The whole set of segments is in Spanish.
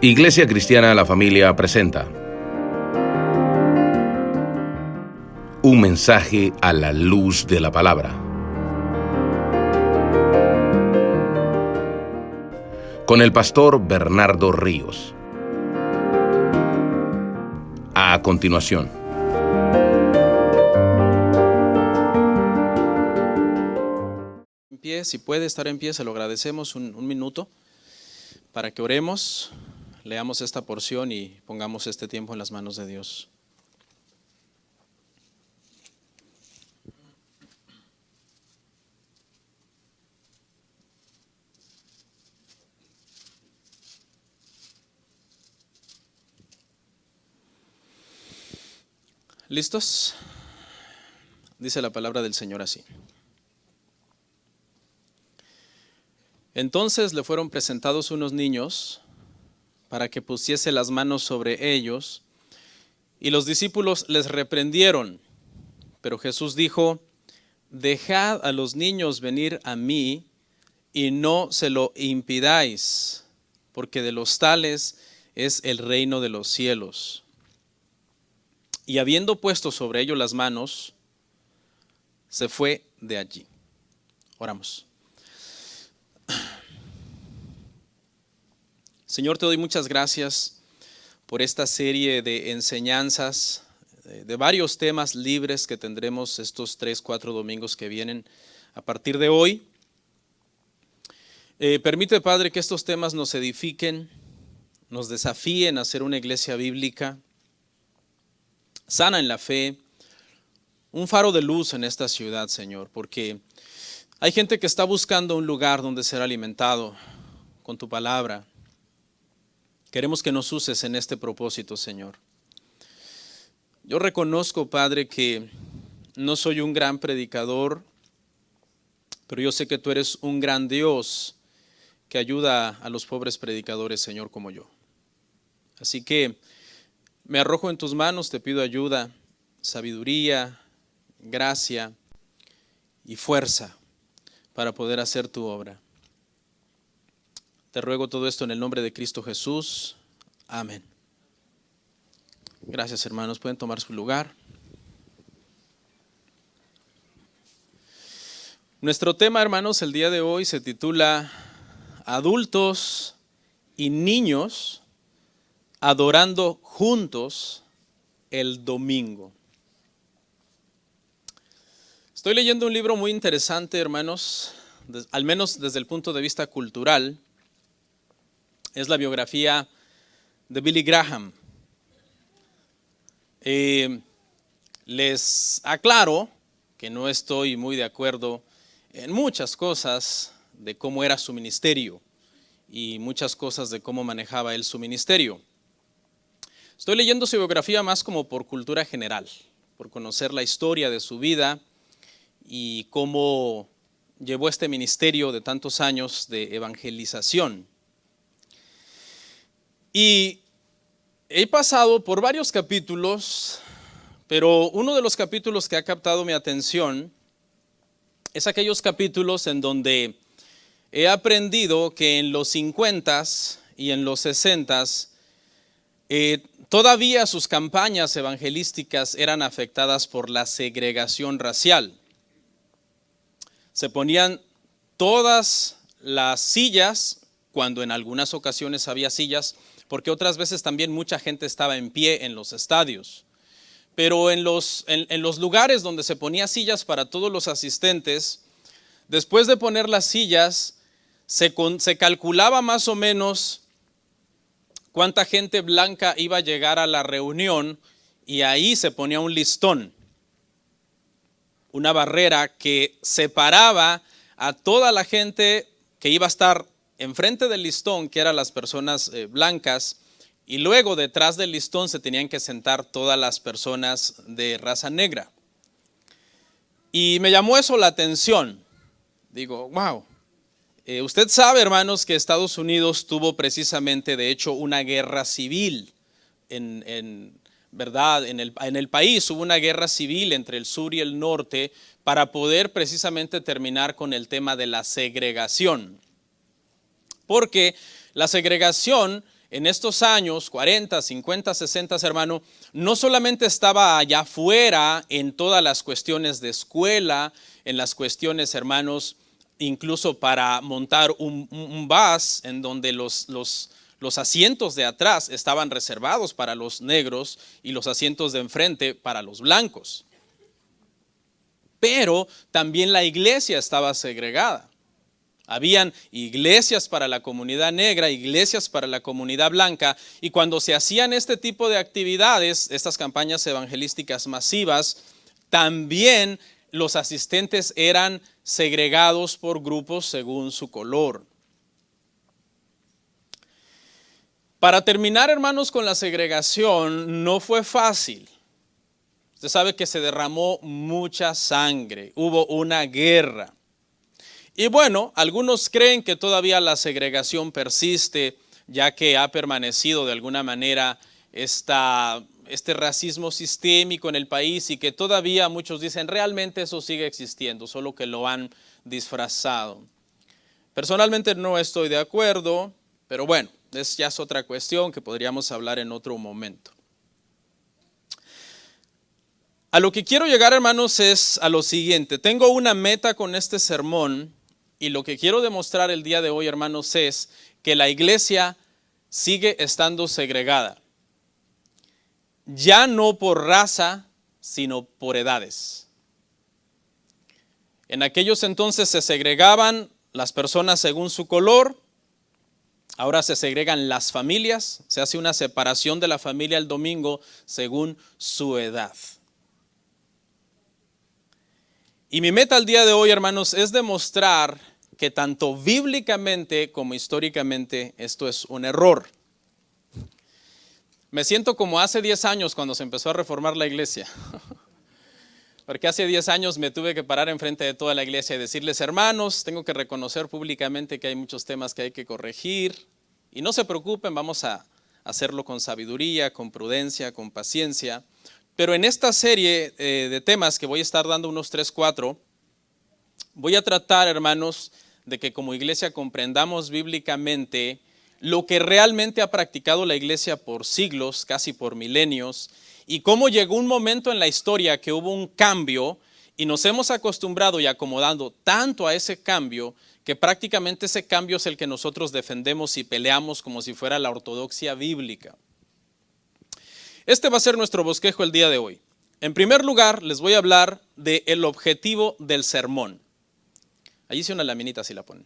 Iglesia Cristiana La Familia presenta un mensaje a la luz de la palabra. Con el pastor Bernardo Ríos. A continuación. En pie, si puede estar en pie, se lo agradecemos un minuto para que oremos, leamos esta porción y pongamos este tiempo en las manos de Dios. ¿Listos? Dice la palabra del Señor así. Entonces le fueron presentados unos niños para que pusiese las manos sobre ellos, y los discípulos les reprendieron. Pero Jesús dijo: dejad a los niños venir a mí y no se lo impidáis, porque de los tales es el reino de los cielos. Y habiendo puesto sobre ellos las manos, se fue de allí. Oramos. Señor, te doy muchas gracias por esta serie de enseñanzas, de varios temas libres que tendremos estos 3-4 domingos que vienen a partir de hoy. Permite, Padre, que estos temas nos edifiquen, nos desafíen a ser una iglesia bíblica, sana en la fe, un faro de luz en esta ciudad, Señor, porque hay gente que está buscando un lugar donde ser alimentado con tu palabra. Queremos que nos uses en este propósito, Señor. Yo reconozco, Padre, que no soy un gran predicador, pero yo sé que tú eres un gran Dios que ayuda a los pobres predicadores, Señor, como yo. Así que me arrojo en tus manos, te pido ayuda, sabiduría, gracia y fuerza para poder hacer tu obra. Te ruego todo esto en el nombre de Cristo Jesús. Amén. Gracias, hermanos. Pueden tomar su lugar. Nuestro tema, hermanos, el día de hoy se titula Adultos y niños adorando juntos el domingo. Estoy leyendo un libro muy interesante, hermanos, al menos desde el punto de vista cultural. Es la biografía de Billy Graham. Les aclaro que no estoy muy de acuerdo en muchas cosas de cómo era su ministerio y muchas cosas de cómo manejaba él su ministerio. Estoy leyendo su biografía más como por cultura general, por conocer la historia de su vida y cómo llevó este ministerio de tantos años de evangelización. Y he pasado por varios capítulos, pero uno de los capítulos que ha captado mi atención es aquellos capítulos en donde he aprendido que en los 50s y en los 60s todavía sus campañas evangelísticas eran afectadas por la segregación racial. Se ponían todas las sillas, cuando en algunas ocasiones había sillas, porque otras veces también mucha gente estaba en pie en los estadios. Pero en los lugares donde se ponía sillas para todos los asistentes, después de poner las sillas, se calculaba más o menos cuánta gente blanca iba a llegar a la reunión, y ahí se ponía un listón, una barrera que separaba a toda la gente que iba a estar enfrente del listón, que eran las personas blancas, y luego detrás del listón se tenían que sentar todas las personas de raza negra. Y me llamó eso la atención. Digo, wow. Usted sabe, hermanos, que Estados Unidos tuvo precisamente, de hecho, una guerra civil. ¿Verdad? En el país hubo una guerra civil entre el sur y el norte para poder precisamente terminar con el tema de la segregación. Porque la segregación en estos años, 40, 50, 60, hermano, no solamente estaba allá afuera en todas las cuestiones de escuela, en las cuestiones, hermanos, incluso para montar un bus en donde los asientos de atrás estaban reservados para los negros y los asientos de enfrente para los blancos. Pero también la iglesia estaba segregada. Habían iglesias para la comunidad negra, iglesias para la comunidad blanca, y cuando se hacían este tipo de actividades, estas campañas evangelísticas masivas, también los asistentes eran segregados por grupos según su color. Para terminar, hermanos, con la segregación no fue fácil. Usted sabe que se derramó mucha sangre, hubo una guerra. Y bueno, algunos creen que todavía la segregación persiste, ya que ha permanecido de alguna manera este racismo sistémico en el país y que todavía muchos dicen realmente eso sigue existiendo, solo que lo han disfrazado. Personalmente no estoy de acuerdo, pero bueno, ya es otra cuestión que podríamos hablar en otro momento. A lo que quiero llegar, hermanos, es a lo siguiente. Tengo una meta con este sermón y lo que quiero demostrar el día de hoy, hermanos, es que la iglesia sigue estando segregada. Ya no por raza, sino por edades. En aquellos entonces se segregaban las personas según su color. Ahora se segregan las familias. Se hace una separación de la familia el domingo según su edad. Y mi meta al día de hoy, hermanos, es demostrar que tanto bíblicamente como históricamente esto es un error. Me siento como hace 10 años cuando se empezó a reformar la iglesia. Porque hace 10 años me tuve que parar enfrente de toda la iglesia y decirles, hermanos, tengo que reconocer públicamente que hay muchos temas que hay que corregir. Y no se preocupen, vamos a hacerlo con sabiduría, con prudencia, con paciencia. Pero en esta serie de temas que voy a estar dando unos 3, 4, voy a tratar, hermanos, de que como iglesia comprendamos bíblicamente lo que realmente ha practicado la iglesia por siglos, casi por milenios, y cómo llegó un momento en la historia que hubo un cambio y nos hemos acostumbrado y acomodado tanto a ese cambio que prácticamente ese cambio es el que nosotros defendemos y peleamos como si fuera la ortodoxia bíblica. Este va a ser nuestro bosquejo el día de hoy. En primer lugar, les voy a hablar del objetivo del sermón. Allí hice una laminita si la ponen.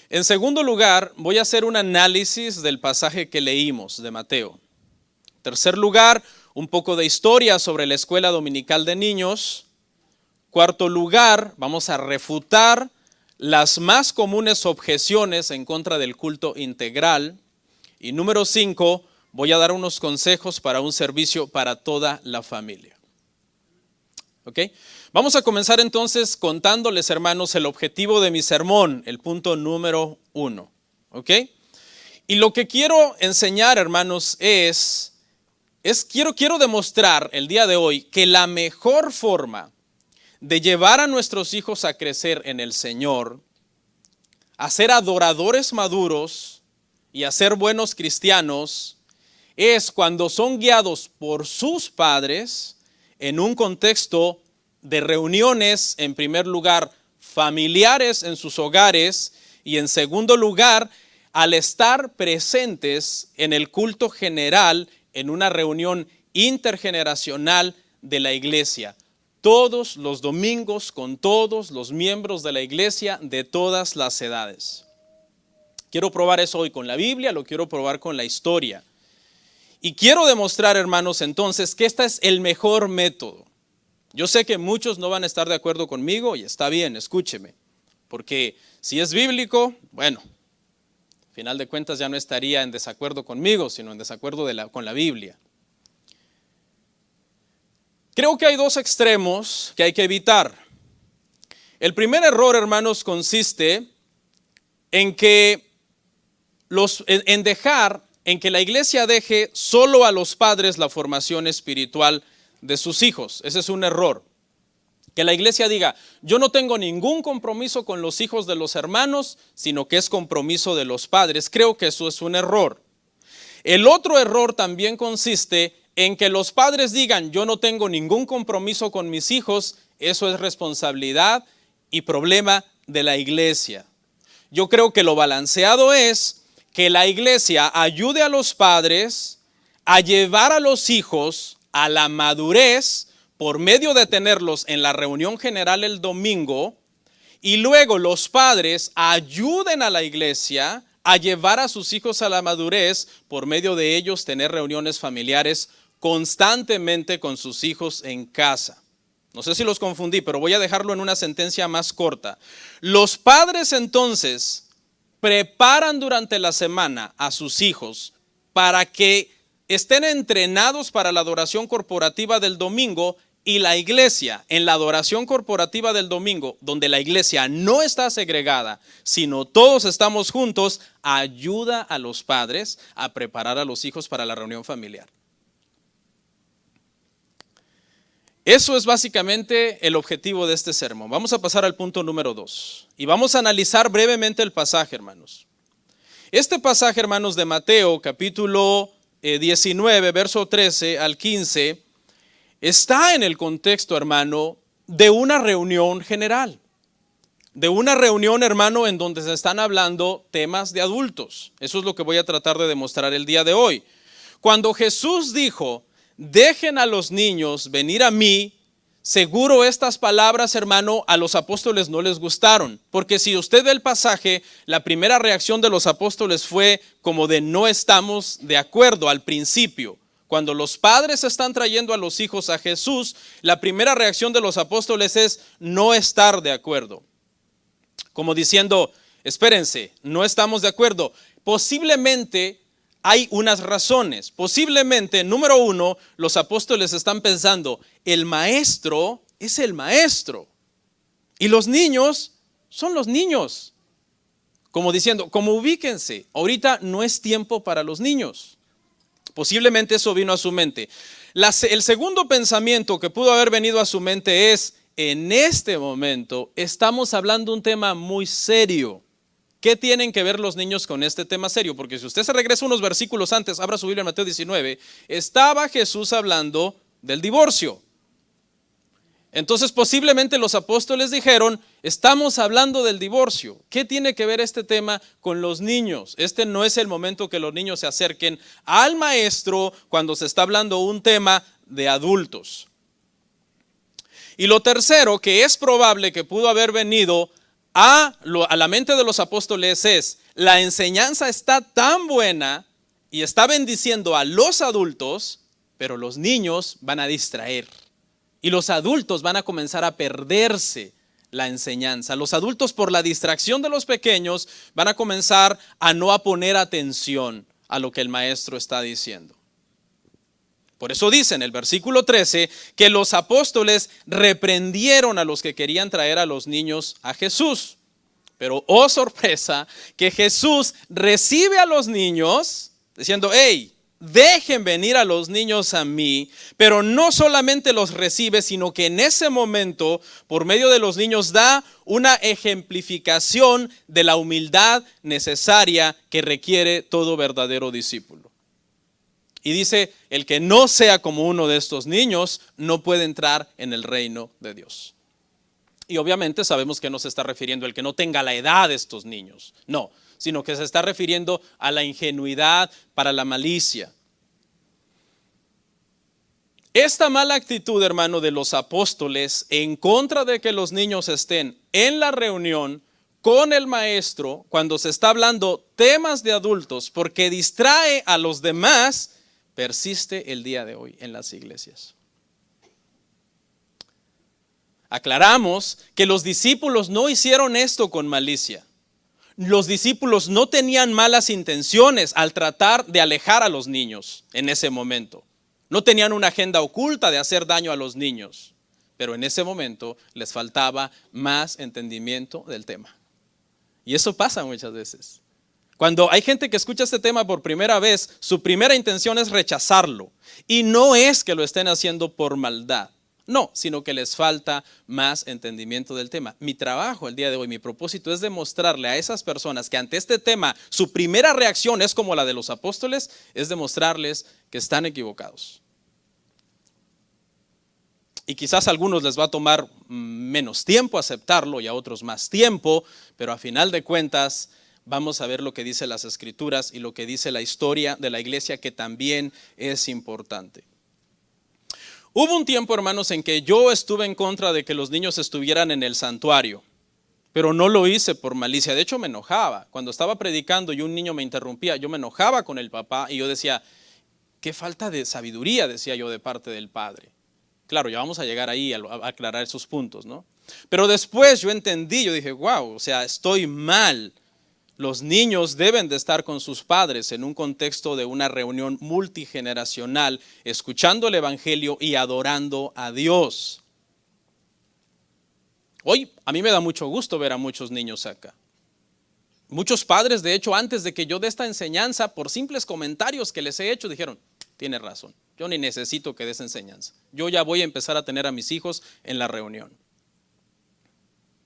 En segundo lugar, voy a hacer un análisis del pasaje que leímos de Mateo. En tercer lugar, un poco de historia sobre la escuela dominical de niños. Cuarto lugar, vamos a refutar las más comunes objeciones en contra del culto integral. Y número 5, voy a dar unos consejos para un servicio para toda la familia. ¿Ok? Vamos a comenzar entonces contándoles, hermanos, el objetivo de mi sermón, el punto número 1. ¿Ok? Y lo que quiero enseñar, hermanos, quiero demostrar el día de hoy que la mejor forma de llevar a nuestros hijos a crecer en el Señor, a ser adoradores maduros y a ser buenos cristianos, es cuando son guiados por sus padres en un contexto de reuniones, en primer lugar, familiares en sus hogares y en segundo lugar, al estar presentes en el culto general en una reunión intergeneracional de la iglesia. Todos los domingos con todos los miembros de la iglesia de todas las edades. Quiero probar eso hoy con la Biblia, lo quiero probar con la historia. Y quiero demostrar, hermanos, entonces, que este es el mejor método. Yo sé que muchos no van a estar de acuerdo conmigo y está bien, escúcheme. Porque si es bíblico, bueno, al final de cuentas ya no estaría en desacuerdo conmigo, sino en desacuerdo con la Biblia. Creo que hay dos extremos que hay que evitar. El primer error, hermanos, consiste en que la iglesia deje solo a los padres la formación espiritual de sus hijos. Ese es un error. Que la iglesia diga, yo no tengo ningún compromiso con los hijos de los hermanos, sino que es compromiso de los padres. Creo que eso es un error. El otro error también consiste en que los padres digan, yo no tengo ningún compromiso con mis hijos. Eso es responsabilidad y problema de la iglesia. Yo creo que lo balanceado es que la iglesia ayude a los padres a llevar a los hijos a la madurez por medio de tenerlos en la reunión general el domingo, y luego los padres ayuden a la iglesia a llevar a sus hijos a la madurez por medio de ellos tener reuniones familiares constantemente con sus hijos en casa. No sé si los confundí, pero voy a dejarlo en una sentencia más corta. Los padres entonces preparan durante la semana a sus hijos para que estén entrenados para la adoración corporativa del domingo, y la iglesia en la adoración corporativa del domingo, donde la iglesia no está segregada, sino todos estamos juntos, ayuda a los padres a preparar a los hijos para la reunión familiar. Eso es básicamente el objetivo de este sermón. Vamos a pasar al punto número 2 y vamos a analizar brevemente el pasaje, hermanos. Este pasaje, hermanos, de Mateo, capítulo 19, verso 13 al 15, está en el contexto, hermano, de una reunión general. De una reunión, hermano, en donde se están hablando temas de adultos. Eso es lo que voy a tratar de demostrar el día de hoy. Cuando Jesús dijo, dejen a los niños venir a mí, seguro estas palabras, hermano, a los apóstoles no les gustaron. Porque si usted ve el pasaje, la primera reacción de los apóstoles fue como de no estamos de acuerdo al principio. Cuando los padres están trayendo a los hijos a Jesús, la primera reacción de los apóstoles es no estar de acuerdo. Como diciendo, espérense, no estamos de acuerdo. Posiblemente hay unas razones. Posiblemente, número uno, los apóstoles están pensando, el maestro es el maestro y los niños son los niños. Como diciendo, como ubíquense, ahorita no es tiempo para los niños. Posiblemente eso vino a su mente. El segundo pensamiento que pudo haber venido a su mente es, en este momento estamos hablando de un tema muy serio. ¿Qué tienen que ver los niños con este tema serio? Porque si usted se regresa unos versículos antes, abra su Biblia en Mateo 19, estaba Jesús hablando del divorcio. Entonces posiblemente los apóstoles dijeron, estamos hablando del divorcio. ¿Qué tiene que ver este tema con los niños? Este no es el momento que los niños se acerquen al maestro cuando se está hablando un tema de adultos. Y lo tercero, que es probable que pudo haber venido a la mente de los apóstoles, es la enseñanza está tan buena y está bendiciendo a los adultos, pero los niños van a distraer. Y los adultos van a comenzar a perderse la enseñanza. Los adultos, por la distracción de los pequeños, van a comenzar a no poner atención a lo que el maestro está diciendo. Por eso dice en el versículo 13 que los apóstoles reprendieron a los que querían traer a los niños a Jesús. Pero, oh sorpresa, que Jesús recibe a los niños diciendo, hey, dejen venir a los niños a mí, pero no solamente los recibe, sino que en ese momento, por medio de los niños, da una ejemplificación de la humildad necesaria que requiere todo verdadero discípulo. Y dice, el que no sea como uno de estos niños, no puede entrar en el reino de Dios. Y obviamente sabemos que no se está refiriendo al que no tenga la edad de estos niños, no, sino que se está refiriendo a la ingenuidad para la malicia. Esta mala actitud, hermano, de los apóstoles en contra de que los niños estén en la reunión con el maestro cuando se está hablando temas de adultos, porque distrae a los demás, persiste el día de hoy en las iglesias. Aclaramos que los discípulos no hicieron esto con malicia. Los discípulos no tenían malas intenciones al tratar de alejar a los niños en ese momento. No tenían una agenda oculta de hacer daño a los niños, pero en ese momento les faltaba más entendimiento del tema. Y eso pasa muchas veces. Cuando hay gente que escucha este tema por primera vez, su primera intención es rechazarlo. Y no es que lo estén haciendo por maldad. No, sino que les falta más entendimiento del tema. Mi trabajo el día de hoy, mi propósito es demostrarle a esas personas que ante este tema su primera reacción es como la de los apóstoles, es demostrarles que están equivocados. Y quizás a algunos les va a tomar menos tiempo aceptarlo y a otros más tiempo, pero a final de cuentas vamos a ver lo que dice las Escrituras y lo que dice la historia de la iglesia, que también es importante. Hubo un tiempo, hermanos, en que yo estuve en contra de que los niños estuvieran en el santuario, pero no lo hice por malicia. De hecho, me enojaba. Cuando estaba predicando y un niño me interrumpía, yo me enojaba con el papá y yo decía, qué falta de sabiduría, decía yo, de parte del padre. Claro, ya vamos a llegar ahí a aclarar esos puntos, ¿no? Pero después yo entendí, yo dije, wow, o sea, estoy mal. Los niños deben de estar con sus padres en un contexto de una reunión multigeneracional, escuchando el evangelio y adorando a Dios. Hoy a mí me da mucho gusto ver a muchos niños acá. Muchos padres, de hecho, antes de que yo dé esta enseñanza, por simples comentarios que les he hecho, dijeron, tiene razón, yo ni necesito que des enseñanza. Yo ya voy a empezar a tener a mis hijos en la reunión.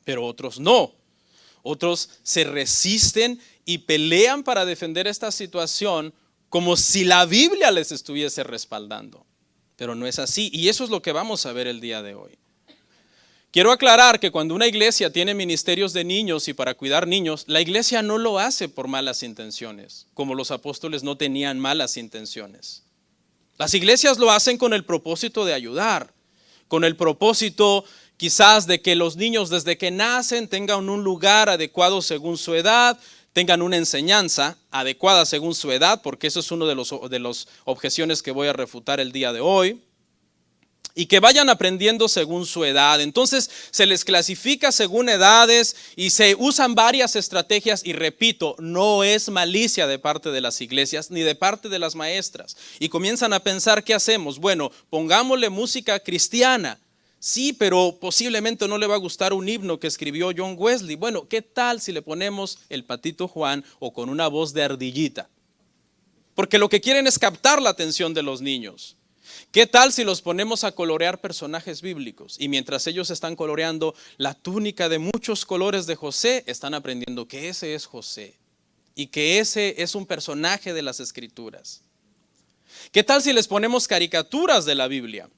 Pero otros no. Otros se resisten y pelean para defender esta situación como si la Biblia les estuviese respaldando. Pero no es así, y eso es lo que vamos a ver el día de hoy. Quiero aclarar que cuando una iglesia tiene ministerios de niños y para cuidar niños, la iglesia no lo hace por malas intenciones, como los apóstoles no tenían malas intenciones. Las iglesias lo hacen con el propósito de ayudar, con el propósito quizás de que los niños desde que nacen tengan un lugar adecuado según su edad, tengan una enseñanza adecuada según su edad, porque eso es uno de los objeciones que voy a refutar el día de hoy, y que vayan aprendiendo según su edad. Entonces se les clasifica según edades y se usan varias estrategias, y repito, no es malicia de parte de las iglesias ni de parte de las maestras. Y comienzan a pensar, ¿qué hacemos? Bueno, pongámosle música cristiana. Sí, pero posiblemente no le va a gustar un himno que escribió John Wesley. Bueno, ¿qué tal si le ponemos el Patito Juan o con una voz de ardillita? Porque lo que quieren es captar la atención de los niños. ¿Qué tal si los ponemos a colorear personajes bíblicos? Y mientras ellos están coloreando la túnica de muchos colores de José, están aprendiendo que ese es José y que ese es un personaje de las Escrituras. ¿Qué tal si les ponemos caricaturas de la Biblia?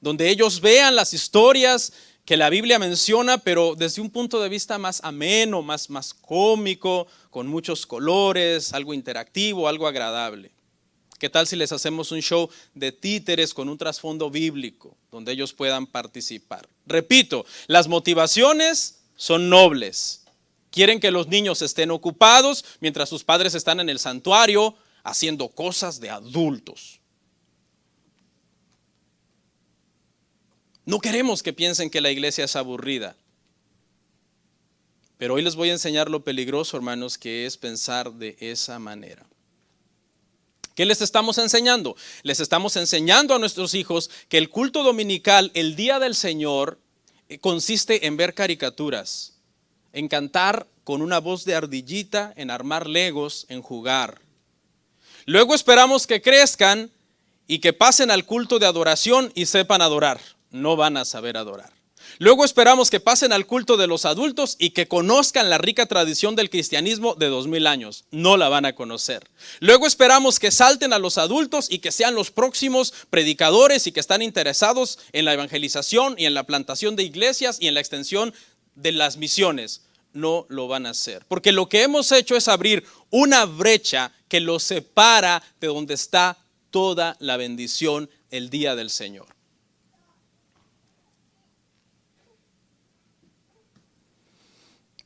Donde ellos vean las historias que la Biblia menciona, pero desde un punto de vista más ameno, más cómico, con muchos colores, algo interactivo, algo agradable. ¿Qué tal si les hacemos un show de títeres con un trasfondo bíblico, donde ellos puedan participar? Repito, las motivaciones son nobles. Quieren que los niños estén ocupados mientras sus padres están en el santuario haciendo cosas de adultos. No queremos que piensen que la iglesia es aburrida. Pero hoy les voy a enseñar lo peligroso, hermanos, que es pensar de esa manera. ¿Qué les estamos enseñando? Les estamos enseñando a nuestros hijos que el culto dominical, el día del Señor, consiste en ver caricaturas, en cantar con una voz de ardillita, en armar legos, en jugar. Luego esperamos que crezcan y que pasen al culto de adoración y sepan adorar. No van a saber adorar. Luego esperamos que pasen al culto de los adultos y que conozcan la rica tradición del cristianismo de 2000 años. No la van a conocer. Luego esperamos que salten a los adultos y que sean los próximos predicadores y que están interesados en la evangelización y en la plantación de iglesias y en la extensión de las misiones. No lo van a hacer. Porque lo que hemos hecho es abrir una brecha que los separa de donde está toda la bendición el día del Señor.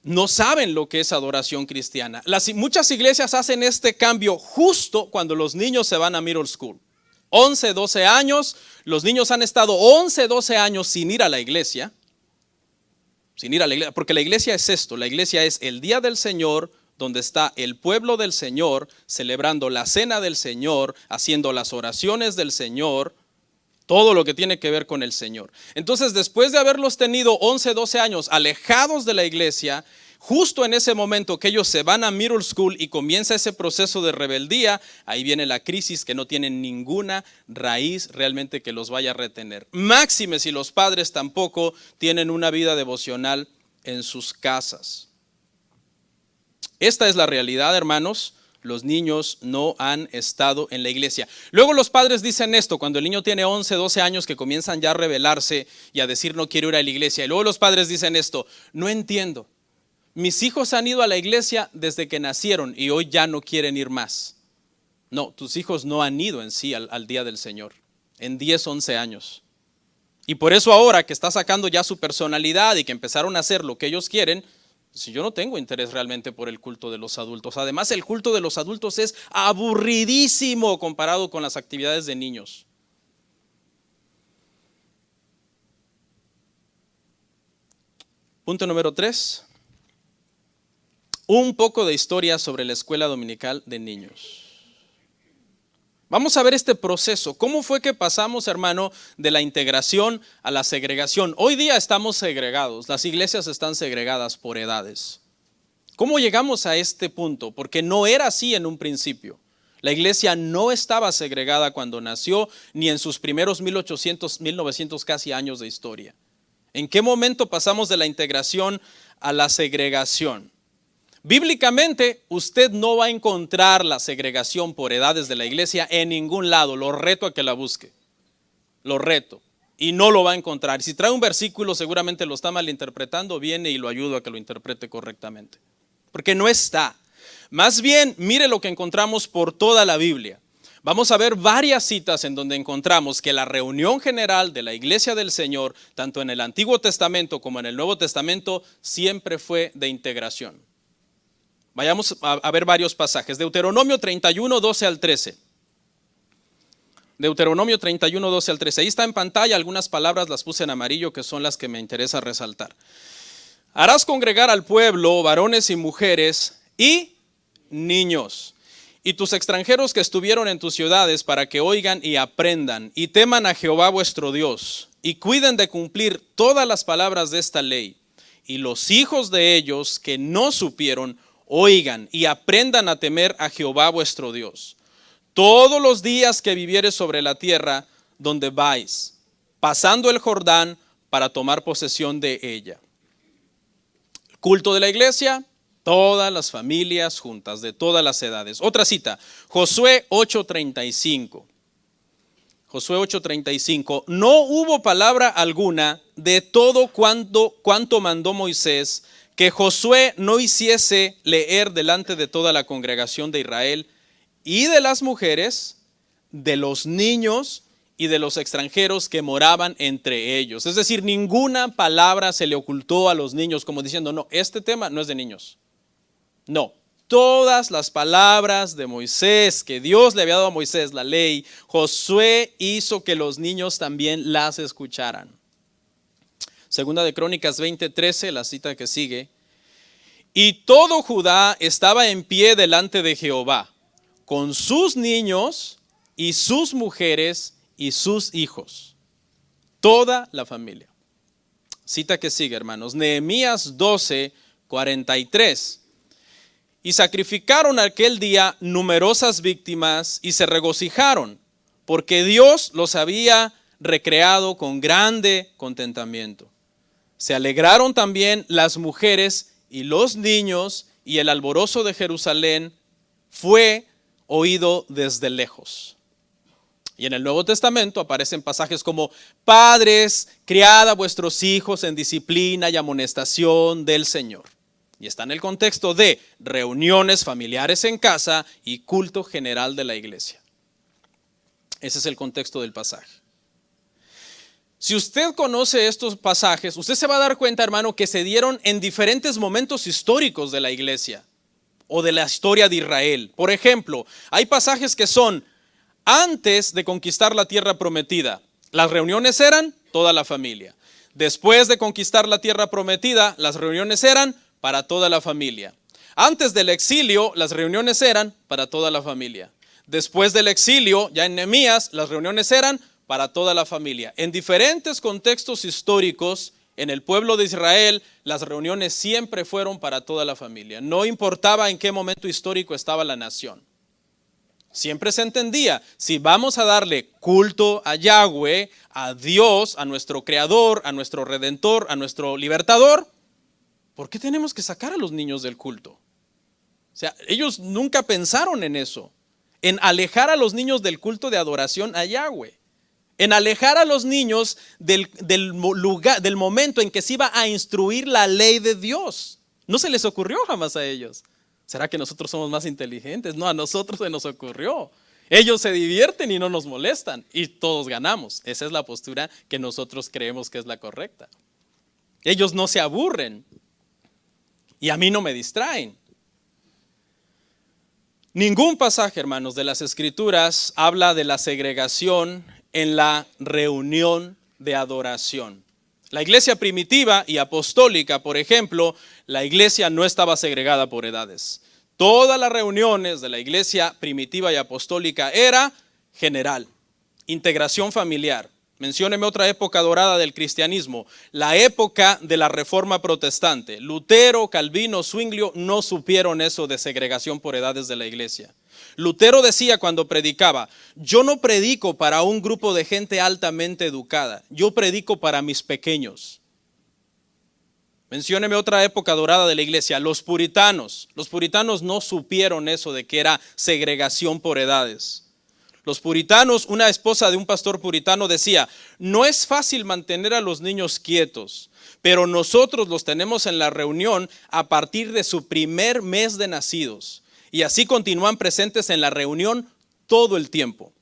No saben lo que es adoración cristiana. Muchas iglesias hacen este cambio justo cuando los niños se van a middle school. 11, 12 años, los niños han estado 11, 12 años sin ir a la iglesia. Porque la iglesia es esto, la iglesia es el día del Señor, donde está el pueblo del Señor, celebrando la cena del Señor, haciendo las oraciones del Señor, todo lo que tiene que ver con el Señor. Entonces, después de haberlos tenido 11, 12 años alejados de la iglesia, justo en ese momento que ellos se van a middle school y comienza ese proceso de rebeldía, ahí viene la crisis que no tiene ninguna raíz realmente que los vaya a retener. Máxime si los padres tampoco tienen una vida devocional en sus casas. Esta es la realidad, hermanos. Los niños no han estado en la iglesia. Luego los padres dicen esto, cuando el niño tiene 11, 12 años, que comienzan ya a rebelarse y a decir no quiero ir a la iglesia. Y luego los padres dicen esto, no entiendo. Mis hijos han ido a la iglesia desde que nacieron y hoy ya no quieren ir más. No, tus hijos no han ido en sí al día del Señor, en 10, 11 años. Y por eso ahora que está sacando ya su personalidad y que empezaron a hacer lo que ellos quieren, si yo no tengo interés realmente por el culto de los adultos. Además, el culto de los adultos es aburridísimo comparado con las actividades de niños. Punto número 3. Un poco de historia sobre la escuela dominical de niños. Vamos a ver este proceso. ¿Cómo fue que pasamos, hermano, de la integración a la segregación? Hoy día estamos segregados. Las iglesias están segregadas por edades. ¿Cómo llegamos a este punto? Porque no era así en un principio. La iglesia no estaba segregada cuando nació, ni en sus primeros 1800, 1900 casi años de historia. ¿En qué momento pasamos de la integración a la segregación? Bíblicamente, usted no va a encontrar la segregación por edades de la iglesia en ningún lado. Lo reto a que la busque. Lo reto. Y no lo va a encontrar. Si trae un versículo, seguramente lo está malinterpretando, viene y lo ayudo a que lo interprete correctamente. Porque no está. Más bien, mire lo que encontramos por toda la Biblia. Vamos a ver varias citas en donde encontramos que la reunión general de la iglesia del Señor, tanto en el Antiguo Testamento como en el Nuevo Testamento, siempre fue de integración. Vayamos a ver varios pasajes. Deuteronomio 31, 12 al 13. Deuteronomio 31, 12 al 13. Ahí está en pantalla, algunas palabras las puse en amarillo que son las que me interesa resaltar. Harás congregar al pueblo, varones y mujeres y niños, y tus extranjeros que estuvieron en tus ciudades para que oigan y aprendan y teman a Jehová vuestro Dios y cuiden de cumplir todas las palabras de esta ley. Y los hijos de ellos que no supieron, oigan y aprendan a temer a Jehová vuestro Dios todos los días que vivieres sobre la tierra donde vais, pasando el Jordán para tomar posesión de ella. Culto de la iglesia, todas las familias juntas, de todas las edades. Otra cita, Josué 8:35. Josué 8:35. No hubo palabra alguna de todo cuanto mandó Moisés que Josué no hiciese leer delante de toda la congregación de Israel y de las mujeres, de los niños y de los extranjeros que moraban entre ellos. Es decir, ninguna palabra se le ocultó a los niños como diciendo, no, este tema no es de niños. No, todas las palabras de Moisés, que Dios le había dado a Moisés, la ley, Josué hizo que los niños también las escucharan. Segunda de Crónicas 20:13, la cita que sigue. Y todo Judá estaba en pie delante de Jehová, con sus niños y sus mujeres y sus hijos. Toda la familia. Cita que sigue, hermanos. Nehemías 12:43. Y sacrificaron aquel día numerosas víctimas y se regocijaron, porque Dios los había recreado con grande contentamiento. Se alegraron también las mujeres y los niños, y el alborozo de Jerusalén fue oído desde lejos. Y en el Nuevo Testamento aparecen pasajes como: padres, criad a vuestros hijos en disciplina y amonestación del Señor. Y está en el contexto de reuniones familiares en casa y culto general de la iglesia. Ese es el contexto del pasaje. Si usted conoce estos pasajes, usted se va a dar cuenta, hermano, que se dieron en diferentes momentos históricos de la iglesia o de la historia de Israel. Por ejemplo, hay pasajes que son antes de conquistar la tierra prometida. Las reuniones eran toda la familia. Después de conquistar la tierra prometida, las reuniones eran para toda la familia. Antes del exilio, las reuniones eran para toda la familia. Después del exilio, ya en Nehemías, las reuniones eran para toda la familia. En diferentes contextos históricos En el pueblo de Israel, las reuniones siempre fueron para toda la familia. No importaba en qué momento histórico estaba la nación. Siempre se entendía, si vamos a darle culto a Yahweh, a Dios, a nuestro Creador, a nuestro Redentor, a nuestro Libertador, ¿por qué tenemos que sacar a los niños del culto? O sea, ellos nunca pensaron en eso, en alejar a los niños del culto de adoración a Yahweh, en alejar a los niños del momento en que se iba a instruir la ley de Dios. No se les ocurrió jamás a ellos. ¿Será que nosotros somos más inteligentes? No, a nosotros se nos ocurrió. Ellos se divierten y no nos molestan y todos ganamos. Esa es la postura que nosotros creemos que es la correcta. Ellos no se aburren y a mí no me distraen. Ningún pasaje, hermanos, de las Escrituras habla de la segregación en la reunión de adoración. La iglesia primitiva y apostólica, por ejemplo, la iglesia no estaba segregada por edades. Todas las reuniones de la iglesia primitiva y apostólica era general, integración familiar. Mencióneme otra época dorada del cristianismo, la época de la Reforma Protestante. Lutero, Calvino, Zwinglio no supieron eso de segregación por edades de la iglesia. Lutero decía cuando predicaba, yo no predico para un grupo de gente altamente educada, yo predico para mis pequeños. Mencióneme otra época dorada de la iglesia, los puritanos. Los puritanos no supieron eso de que era segregación por edades. Los puritanos, una esposa de un pastor puritano decía, no es fácil mantener a los niños quietos, pero nosotros los tenemos en la reunión a partir de su primer mes de nacidos. Y así continúan presentes en la reunión todo el tiempo.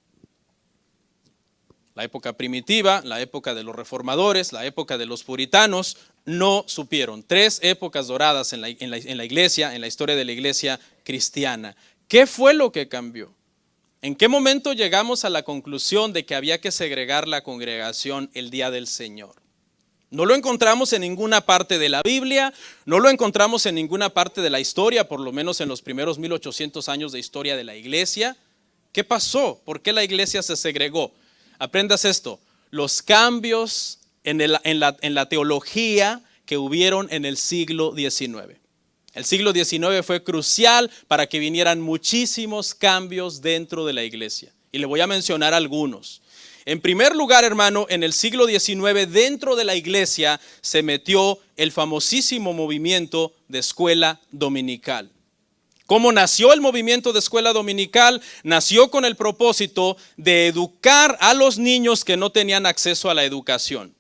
La época primitiva, la época de los reformadores, la época de los puritanos, no supieron. 3 épocas doradas en la iglesia, en la historia de la iglesia cristiana. ¿Qué fue lo que cambió? ¿En qué momento llegamos a la conclusión de que había que segregar la congregación el día del Señor? No lo encontramos en ninguna parte de la Biblia, no lo encontramos en ninguna parte de la historia, por lo menos en los primeros 1800 años de historia de la iglesia. ¿Qué pasó? ¿Por qué la iglesia se segregó? Aprendas esto, los cambios en la teología que hubieron en el siglo XIX. El siglo XIX fue crucial para que vinieran muchísimos cambios dentro de la iglesia. Y le voy a mencionar algunos. En primer lugar, hermano, en el siglo XIX dentro de la iglesia se metió el famosísimo movimiento de escuela dominical. ¿Cómo nació el movimiento de escuela dominical? Nació con el propósito de educar a los niños que no tenían acceso a la educación.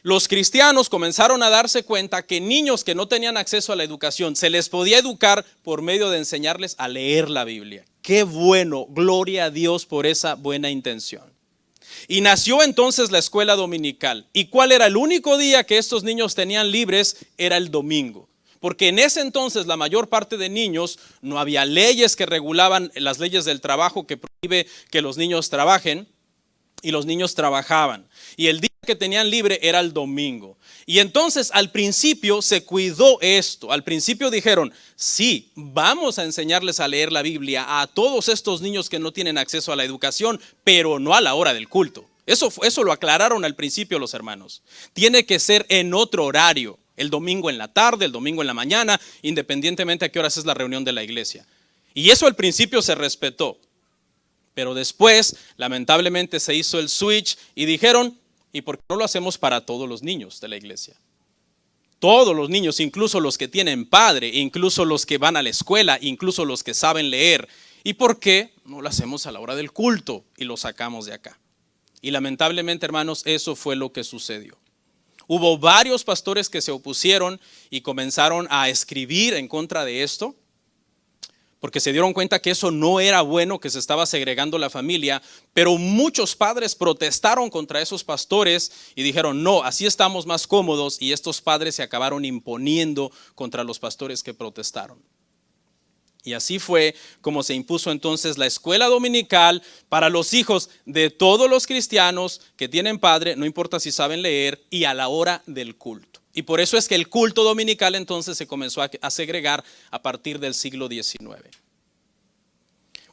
Los cristianos comenzaron a darse cuenta que niños que no tenían acceso a la educación se les podía educar por medio de enseñarles a leer la Biblia. Qué bueno, gloria a Dios por esa buena intención. Y nació entonces la escuela dominical. ¿Y cuál era el único día que estos niños tenían libres? Era el domingo. Porque en ese entonces la mayor parte de niños, no había leyes que regulaban las leyes del trabajo que prohíbe que los niños trabajen, y los niños trabajaban. Y el día que tenían libre era el domingo. Y entonces al principio se cuidó esto. Al principio dijeron, sí, vamos a enseñarles a leer la Biblia a todos estos niños que no tienen acceso a la educación, pero no a la hora del culto. Eso lo aclararon al principio los hermanos. Tiene que ser en otro horario. El domingo en la tarde, el domingo en la mañana, independientemente a qué horas es la reunión de la iglesia. Y eso al principio se respetó. Pero después, lamentablemente, se hizo el switch y dijeron, ¿y por qué no lo hacemos para todos los niños de la iglesia? Todos los niños, incluso los que tienen padre, incluso los que van a la escuela, incluso los que saben leer. ¿Y por qué no lo hacemos a la hora del culto y lo sacamos de acá? Y lamentablemente, hermanos, eso fue lo que sucedió. Hubo varios pastores que se opusieron y comenzaron a escribir en contra de esto, porque se dieron cuenta que eso no era bueno, que se estaba segregando la familia, pero muchos padres protestaron contra esos pastores y dijeron, no, así estamos más cómodos, y estos padres se acabaron imponiendo contra los pastores que protestaron. Y así fue como se impuso entonces la escuela dominical para los hijos de todos los cristianos que tienen padre, no importa si saben leer, y a la hora del culto. Y por eso es que el culto dominical entonces se comenzó a segregar a partir del siglo XIX.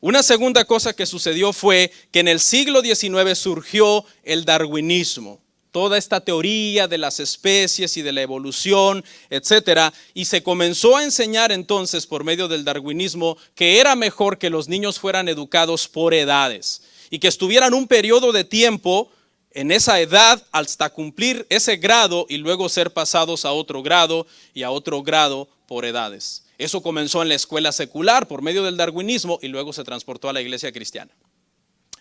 Una segunda cosa que sucedió fue que en el siglo XIX surgió el darwinismo. toda esta teoría de las especies y de la evolución, etcétera, y se comenzó a enseñar entonces por medio del darwinismo que era mejor que los niños fueran educados por edades y que estuvieran un periodo de tiempo en esa edad hasta cumplir ese grado y luego ser pasados a otro grado y a otro grado por edades. Eso comenzó en la escuela secular por medio del darwinismo y luego se transportó a la iglesia cristiana.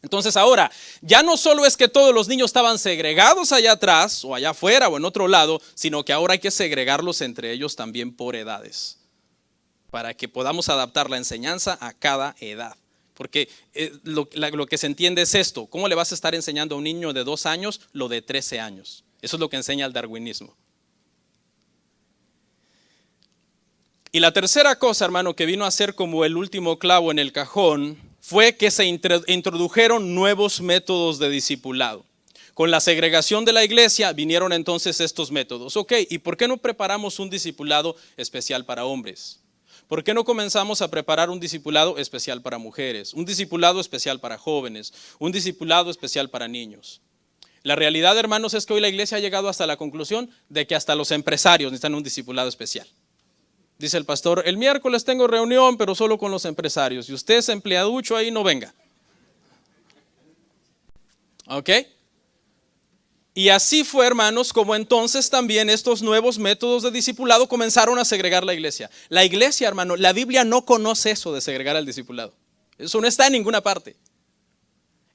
Entonces ahora, ya no solo es que todos los niños estaban segregados allá atrás o allá afuera o en otro lado, sino que ahora hay que segregarlos entre ellos también por edades, para que podamos adaptar la enseñanza a cada edad. Porque lo que se entiende es esto: ¿cómo le vas a estar enseñando a un niño de 2 años lo de 13 años? Eso es lo que enseña el darwinismo. Y la tercera cosa, hermano, que vino a ser como el último clavo en el cajón, fue que se introdujeron nuevos métodos de discipulado. Con la segregación de la iglesia vinieron entonces estos métodos. Ok, ¿y por qué no preparamos un discipulado especial para hombres? ¿Por qué no comenzamos a preparar un discipulado especial para mujeres? Un discipulado especial para jóvenes, un discipulado especial para niños. La realidad, hermanos, es que hoy la iglesia ha llegado hasta la conclusión de que hasta los empresarios necesitan un discipulado especial. Dice el pastor: el miércoles tengo reunión, pero solo con los empresarios. Si usted es empleaducho ahí, no venga. ¿Ok? Y así fue, hermanos, como entonces también estos nuevos métodos de discipulado comenzaron a segregar la iglesia. La iglesia, hermano, la Biblia no conoce eso de segregar al discipulado. Eso no está en ninguna parte.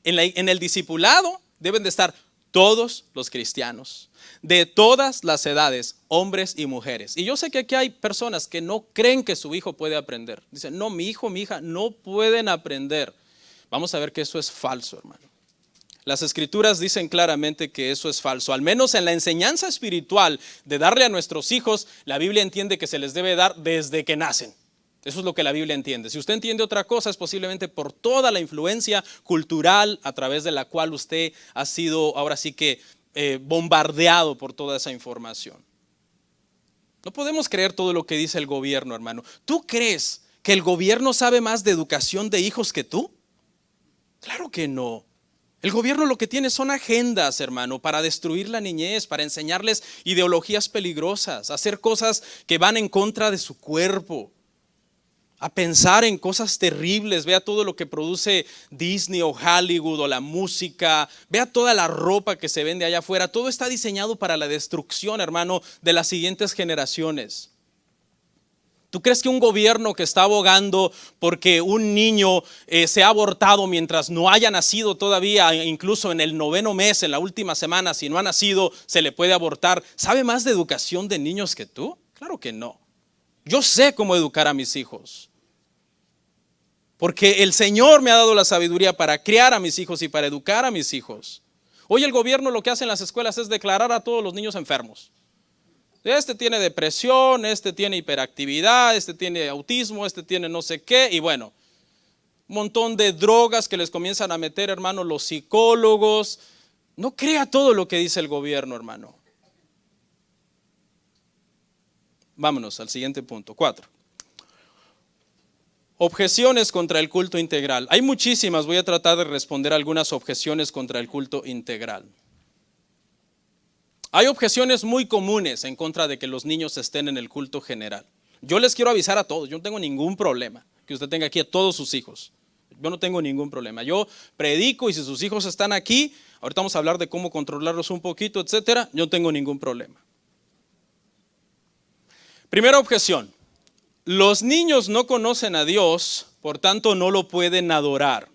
En el discipulado deben de estar todos los cristianos, de todas las edades, hombres y mujeres. Y yo sé que aquí hay personas que no creen que su hijo puede aprender. Dicen: no, mi hijo, mi hija no pueden aprender. Vamos a ver que eso es falso, hermano. Las escrituras dicen claramente que eso es falso. Al menos en la enseñanza espiritual de darle a nuestros hijos, la Biblia entiende que se les debe dar desde que nacen. Eso es lo que la Biblia entiende. Si usted entiende otra cosa, es posiblemente por toda la influencia cultural a través de la cual usted ha sido ahora sí que bombardeado por toda esa información. No podemos creer todo lo que dice el gobierno, hermano. ¿Tú crees que el gobierno sabe más de educación de hijos que tú? Claro que no. El gobierno lo que tiene son agendas, hermano, para destruir la niñez, para enseñarles ideologías peligrosas, hacer cosas que van en contra de su cuerpo, a pensar en cosas terribles. Vea todo lo que produce Disney o Hollywood o la música, vea toda la ropa que se vende allá afuera. Todo está diseñado para la destrucción, hermano, de las siguientes generaciones. ¿Tú crees que un gobierno que está abogando porque un niño sea abortado mientras no haya nacido todavía, incluso en el 9º mes, en la última semana, si no ha nacido, se le puede abortar, sabe más de educación de niños que tú? Claro que no. Yo sé cómo educar a mis hijos, porque el Señor me ha dado la sabiduría para criar a mis hijos y para educar a mis hijos. Hoy el gobierno lo que hace en las escuelas es declarar a todos los niños enfermos. Este tiene depresión, este tiene hiperactividad, este tiene autismo, este tiene no sé qué, y bueno, un montón de drogas que les comienzan a meter, hermano, los psicólogos. No crea todo lo que dice el gobierno, hermano. Vámonos al siguiente punto, 4. Objeciones contra el culto integral. Hay muchísimas, voy a tratar de responder algunas objeciones contra el culto integral. Hay objeciones muy comunes en contra de que los niños estén en el culto general. Yo les quiero avisar a todos, yo no tengo ningún problema que usted tenga aquí a todos sus hijos. Yo no tengo ningún problema. Yo predico y si sus hijos están aquí, ahorita vamos a hablar de cómo controlarlos un poquito, etcétera, yo no tengo ningún problema. Primera objeción: los niños no conocen a Dios, por tanto no lo pueden adorar.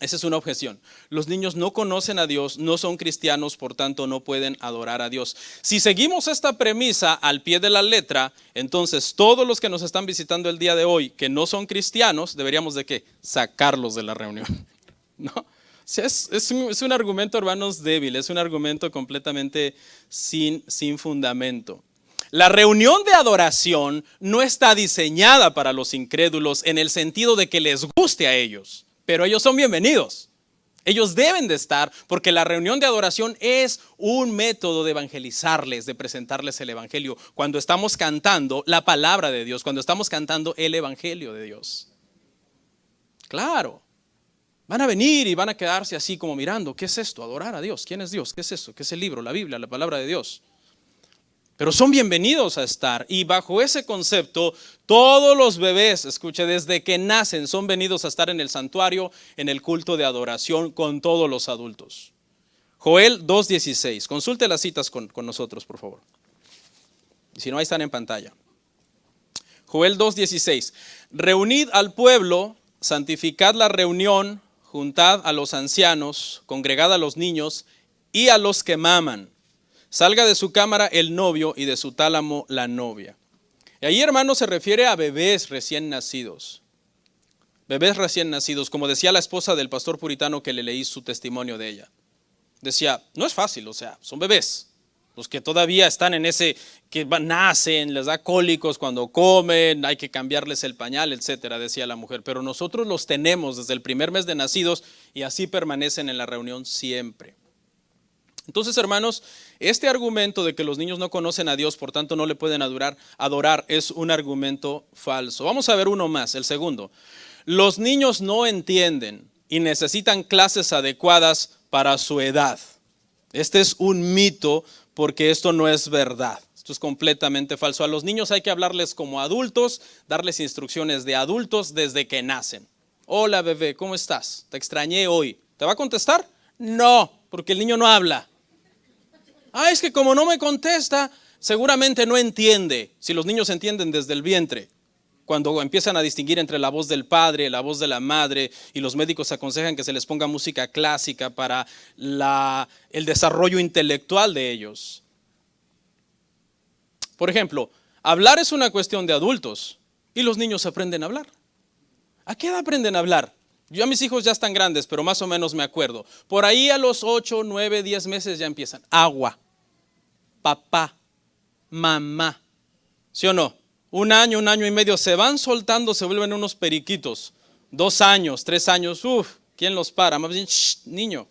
Esa es una objeción. Los niños no conocen a Dios, no son cristianos, por tanto no pueden adorar a Dios. Si seguimos esta premisa al pie de la letra, entonces todos los que nos están visitando el día de hoy que no son cristianos, deberíamos de ¿qué? Sacarlos de la reunión. ¿No? Es un argumento, hermanos, débil, es un argumento completamente sin fundamento. La reunión de adoración no está diseñada para los incrédulos en el sentido de que les guste a ellos, pero ellos son bienvenidos. Ellos deben de estar porque la reunión de adoración es un método de evangelizarles, de presentarles el evangelio. Cuando estamos cantando la palabra de Dios, cuando estamos cantando el evangelio de Dios. Claro. Van a venir y van a quedarse así como mirando, ¿qué es esto? Adorar a Dios. ¿Quién es Dios? ¿Qué es eso? ¿Qué es el libro, la Biblia, la palabra de Dios? Pero son bienvenidos a estar, y bajo ese concepto, todos los bebés, escuche, desde que nacen son venidos a estar en el santuario, en el culto de adoración con todos los adultos. Joel 2:16, consulte las citas con nosotros, por favor. Si no, ahí están en pantalla. Joel 2:16, reunid al pueblo, santificad la reunión, juntad a los ancianos, congregad a los niños y a los que maman. Salga de su cámara el novio y de su tálamo la novia. Y ahí, hermano, se refiere a bebés recién nacidos. Bebés recién nacidos, como decía la esposa del pastor puritano que le leí su testimonio de ella. Decía, no es fácil, o sea, son bebés. Los que todavía están en ese, que nacen, les da cólicos cuando comen, hay que cambiarles el pañal, etcétera, decía la mujer. Pero nosotros los tenemos desde el primer mes de nacidos y así permanecen en la reunión siempre. Entonces, hermanos, este argumento de que los niños no conocen a Dios, por tanto no le pueden adorar, es un argumento falso. Vamos a ver uno más, el segundo. Los niños no entienden y necesitan clases adecuadas para su edad. Este es un mito porque esto no es verdad. Esto es completamente falso. A los niños hay que hablarles como adultos, darles instrucciones de adultos desde que nacen. Hola bebé, ¿cómo estás? Te extrañé hoy. ¿Te va a contestar? No, porque el niño no habla. Es que como no me contesta, seguramente no entiende. Si los niños entienden desde el vientre, cuando empiezan a distinguir entre la voz del padre, la voz de la madre, y los médicos aconsejan que se les ponga música clásica para el desarrollo intelectual de ellos. Por ejemplo, hablar es una cuestión de adultos y los niños aprenden a hablar. ¿A qué edad aprenden a hablar? Yo a mis hijos ya están grandes, pero más o menos me acuerdo. Por ahí a los 8, 9, 10 meses ya empiezan. Agua, papá, mamá. ¿Sí o no? Un año y medio se van soltando, se vuelven unos periquitos. 2 años, 3 años, ¿quién los para? Más bien, niño.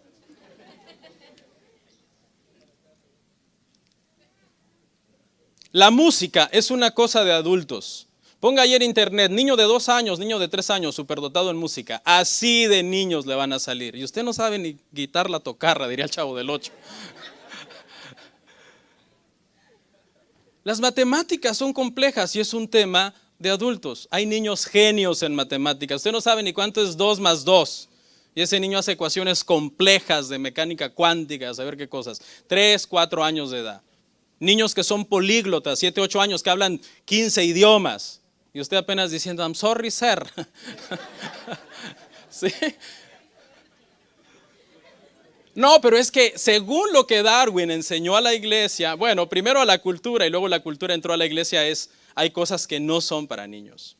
La música es una cosa de adultos. Ponga ahí en internet, niño de 2 años, niño de 3 años, superdotado en música. Así de niños le van a salir. Y usted no sabe ni guitar la tocarra, diría el Chavo del 8. Las matemáticas son complejas y es un tema de adultos. Hay niños genios en matemáticas. Usted no sabe ni cuánto es 2 más 2. Y ese niño hace ecuaciones complejas de mecánica cuántica, a saber qué cosas. 3, 4 años de edad. Niños que son políglotas, 7, 8 años, que hablan 15 idiomas. Y usted apenas diciendo, I'm sorry, sir. ¿Sí? No, pero es que según lo que Darwin enseñó a la iglesia, bueno, primero a la cultura y luego la cultura entró a la iglesia, hay cosas que no son para niños.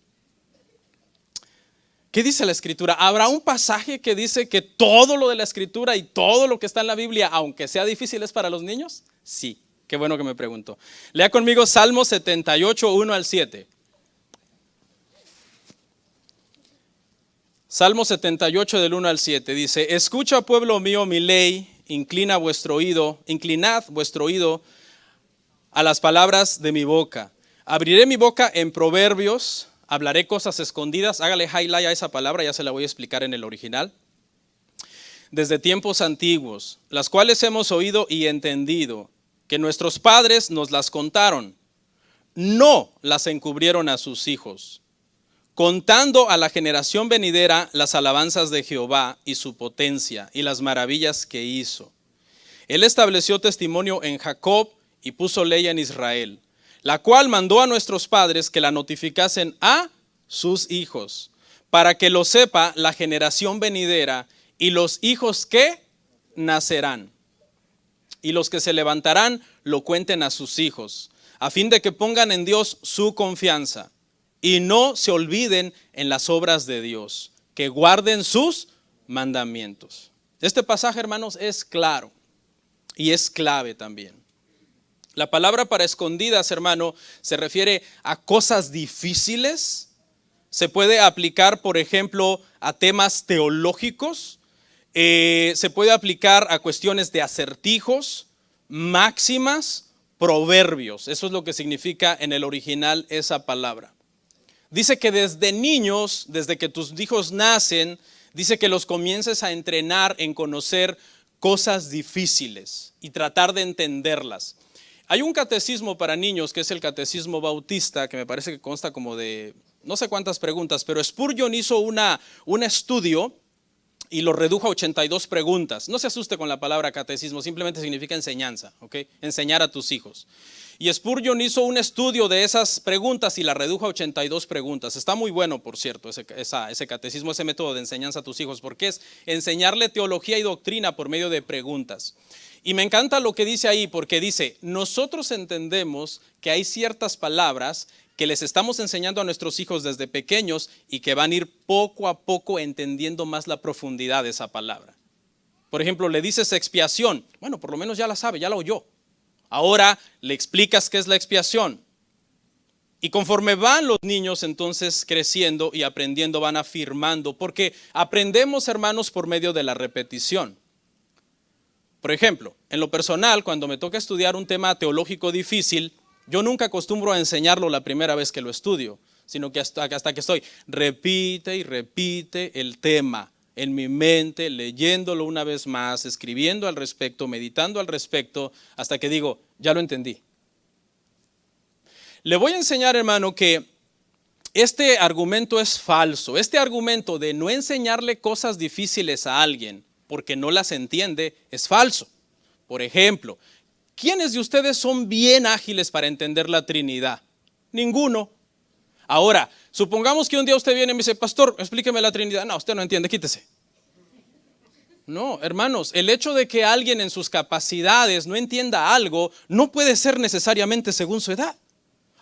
¿Qué dice la escritura? ¿Habrá un pasaje que dice que todo lo de la escritura y todo lo que está en la Biblia, aunque sea difícil, es para los niños? Sí, qué bueno que me preguntó. Lea conmigo Salmo 78, 1 al 7. Salmo 78 del 1 al 7 dice, escucha pueblo mío mi ley, inclinad vuestro oído a las palabras de mi boca. Abriré mi boca en proverbios, hablaré cosas escondidas. Hágale highlight a esa palabra, ya se la voy a explicar en el original. Desde tiempos antiguos, las cuales hemos oído y entendido, que nuestros padres nos las contaron, no las encubrieron a sus hijos, contando a la generación venidera las alabanzas de Jehová y su potencia y las maravillas que hizo. Él estableció testimonio en Jacob y puso ley en Israel, la cual mandó a nuestros padres que la notificasen a sus hijos, para que lo sepa la generación venidera y los hijos que nacerán. Y los que se levantarán lo cuenten a sus hijos, a fin de que pongan en Dios su confianza y no se olviden en las obras de Dios, que guarden sus mandamientos. Este pasaje, hermanos, es claro y es clave también. La palabra para escondidas, hermano, se refiere a cosas difíciles. Se puede aplicar, por ejemplo, a temas teológicos. Se puede aplicar a cuestiones de acertijos, máximas, proverbios. Eso es lo que significa en el original esa palabra. Dice que desde niños, desde que tus hijos nacen, Dice que los comiences a entrenar en conocer cosas difíciles y tratar de entenderlas. Hay un catecismo para niños que es el Catecismo Bautista, que me parece que consta como de no sé cuántas preguntas, pero Spurgeon hizo un estudio y lo redujo a 82 preguntas. No se asuste con la palabra catecismo, simplemente significa enseñanza, ¿ok? Enseñar a tus hijos. Y Spurgeon hizo un estudio de esas preguntas y la redujo a 82 preguntas. Está muy bueno, por cierto, ese catecismo, ese método de enseñanza a tus hijos, porque es enseñarle teología y doctrina por medio de preguntas. Y me encanta lo que dice ahí, porque dice, nosotros entendemos que hay ciertas palabras que les estamos enseñando a nuestros hijos desde pequeños y que van a ir poco a poco entendiendo más la profundidad de esa palabra. Por ejemplo, le dices expiación. Bueno, por lo menos ya la sabe, ya la oyó. Ahora le explicas qué es la expiación. Y conforme van los niños entonces creciendo y aprendiendo, van afirmando, porque aprendemos, hermanos, por medio de la repetición. Por ejemplo, en lo personal, cuando me toca estudiar un tema teológico difícil, yo nunca acostumbro a enseñarlo la primera vez que lo estudio, sino que hasta que estoy, repite y repite el tema en mi mente, leyéndolo una vez más, escribiendo al respecto, meditando al respecto, hasta que digo, ya lo entendí. Le voy a enseñar, hermano, que este argumento es falso. Este argumento de no enseñarle cosas difíciles a alguien porque no las entiende es falso. Por ejemplo, ¿quiénes de ustedes son bien ágiles para entender la Trinidad? Ninguno. Ahora, supongamos que un día usted viene y me dice, pastor, explíqueme la Trinidad. No, usted no entiende, quítese. No, hermanos, el hecho de que alguien en sus capacidades no entienda algo no puede ser necesariamente según su edad.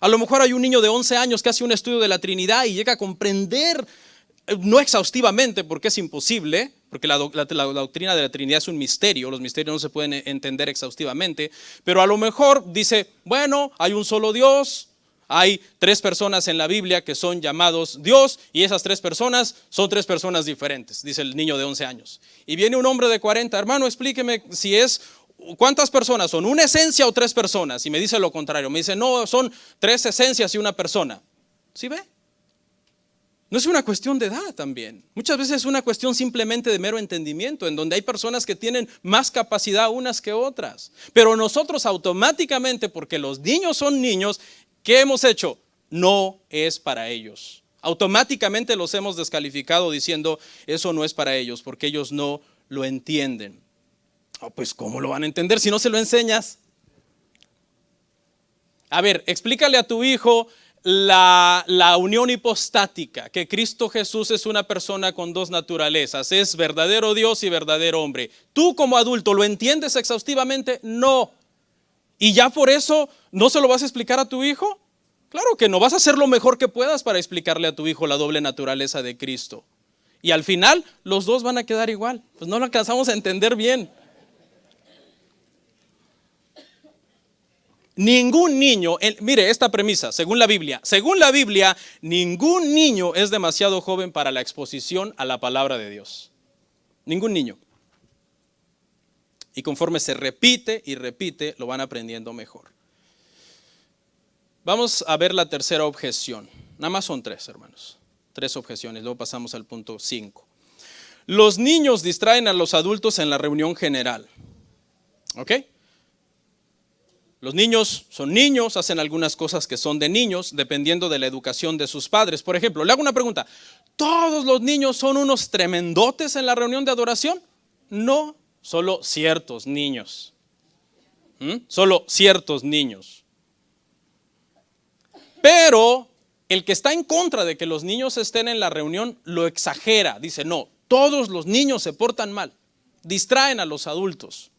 A lo mejor hay un niño de 11 años que hace un estudio de la Trinidad y llega a comprender, no exhaustivamente porque es imposible, porque la doctrina de la Trinidad es un misterio, los misterios no se pueden entender exhaustivamente, pero a lo mejor dice, bueno, hay un solo Dios, hay 3 personas en la Biblia que son llamados Dios y esas 3 personas son 3 personas diferentes, dice el niño de 11 años. Y viene un hombre de 40, hermano, explíqueme si es, ¿cuántas personas son? ¿Una esencia o 3 personas? Y me dice lo contrario, me dice, no, son 3 esencias y una persona. ¿Sí ve? No es una cuestión de edad también. Muchas veces es una cuestión simplemente de mero entendimiento, en donde hay personas que tienen más capacidad unas que otras. Pero nosotros automáticamente, porque los niños son niños, ¿qué hemos hecho? No es para ellos. Automáticamente los hemos descalificado diciendo, eso no es para ellos, porque ellos no lo entienden. Oh, pues ¿cómo lo van a entender si no se lo enseñas? A ver, explícale a tu hijo la unión hipostática, que Cristo Jesús es una persona con 2 naturalezas, es verdadero Dios y verdadero hombre. ¿Tú como adulto lo entiendes exhaustivamente? No. ¿Y ya por eso no se lo vas a explicar a tu hijo? Claro que no, vas a hacer lo mejor que puedas para explicarle a tu hijo la doble naturaleza de Cristo. Y al final los 2 van a quedar igual, pues no lo alcanzamos a entender bien. Ningún niño, mire esta premisa, según la Biblia, ningún niño es demasiado joven para la exposición a la palabra de Dios. Ningún niño. Y conforme se repite y repite, lo van aprendiendo mejor. Vamos a ver la tercera objeción. Nada más son 3, hermanos. 3 objeciones, luego pasamos al punto 5. Los niños distraen a los adultos en la reunión general. ¿Ok? Los niños son niños, hacen algunas cosas que son de niños, dependiendo de la educación de sus padres. Por ejemplo, le hago una pregunta. ¿Todos los niños son unos tremendotes en la reunión de adoración? No, solo ciertos niños. Solo ciertos niños. Pero el que está en contra de que los niños estén en la reunión lo exagera. Dice, no, todos los niños se portan mal, distraen a los adultos.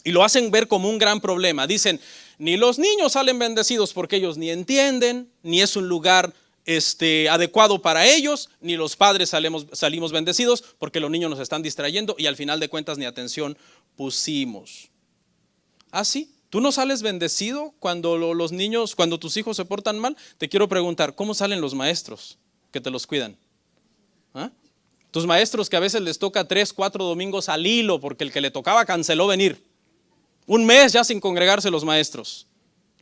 Y lo hacen ver como un gran problema. Dicen, ni los niños salen bendecidos porque ellos ni entienden, ni es un lugar adecuado para ellos, ni los padres salimos bendecidos porque los niños nos están distrayendo y al final de cuentas ni atención pusimos. ¿Ah, sí? ¿Tú no sales bendecido cuando cuando tus hijos se portan mal? Te quiero preguntar, ¿cómo salen los maestros que te los cuidan? ¿Ah? Tus maestros que a veces les toca 3, 4 domingos al hilo porque el que le tocaba canceló venir. Un mes ya sin congregarse los maestros.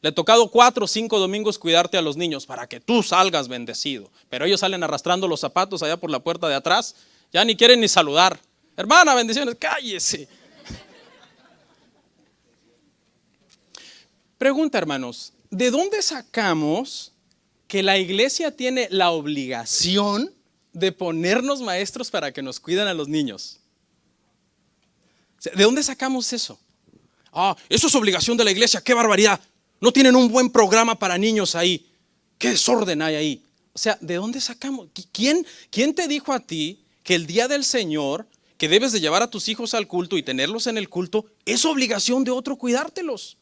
Le ha tocado 4 o 5 domingos cuidarte a los niños para que tú salgas bendecido. Pero ellos salen arrastrando los zapatos allá por la puerta de atrás. Ya ni quieren ni saludar. Hermana, bendiciones, cállese. Pregunta, hermanos, ¿de dónde sacamos que la iglesia tiene la obligación de ponernos maestros para que nos cuiden a los niños? ¿De dónde sacamos eso? Eso es obligación de la iglesia, qué barbaridad. No tienen un buen programa para niños ahí. Qué desorden hay ahí. O sea, ¿de dónde sacamos? ¿Quién te dijo a ti que el día del Señor, que debes de llevar a tus hijos al culto y tenerlos en el culto, es obligación de otro cuidártelos?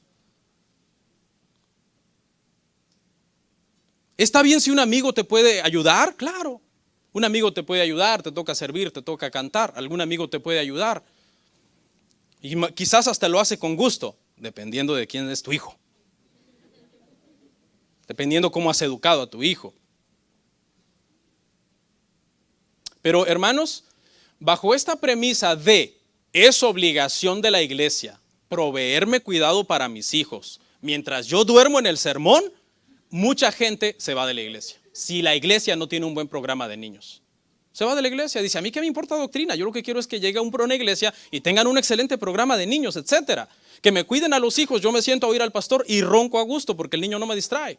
¿Está bien si un amigo te puede ayudar? Claro. Un amigo te puede ayudar, te toca servir, te toca cantar. Algún amigo te puede ayudar. Y quizás hasta lo hace con gusto, dependiendo de quién es tu hijo. Dependiendo cómo has educado a tu hijo. Pero hermanos, bajo esta premisa de es obligación de la iglesia proveerme cuidado para mis hijos, mientras yo duermo en el sermón, mucha gente se va de la iglesia. Si la iglesia no tiene un buen programa de niños, se va de la iglesia. Dice, a mí qué me importa doctrina, yo lo que quiero es que llegue una iglesia y tengan un excelente programa de niños, etcétera. Que me cuiden a los hijos, yo me siento a oír al pastor y ronco a gusto porque el niño no me distrae.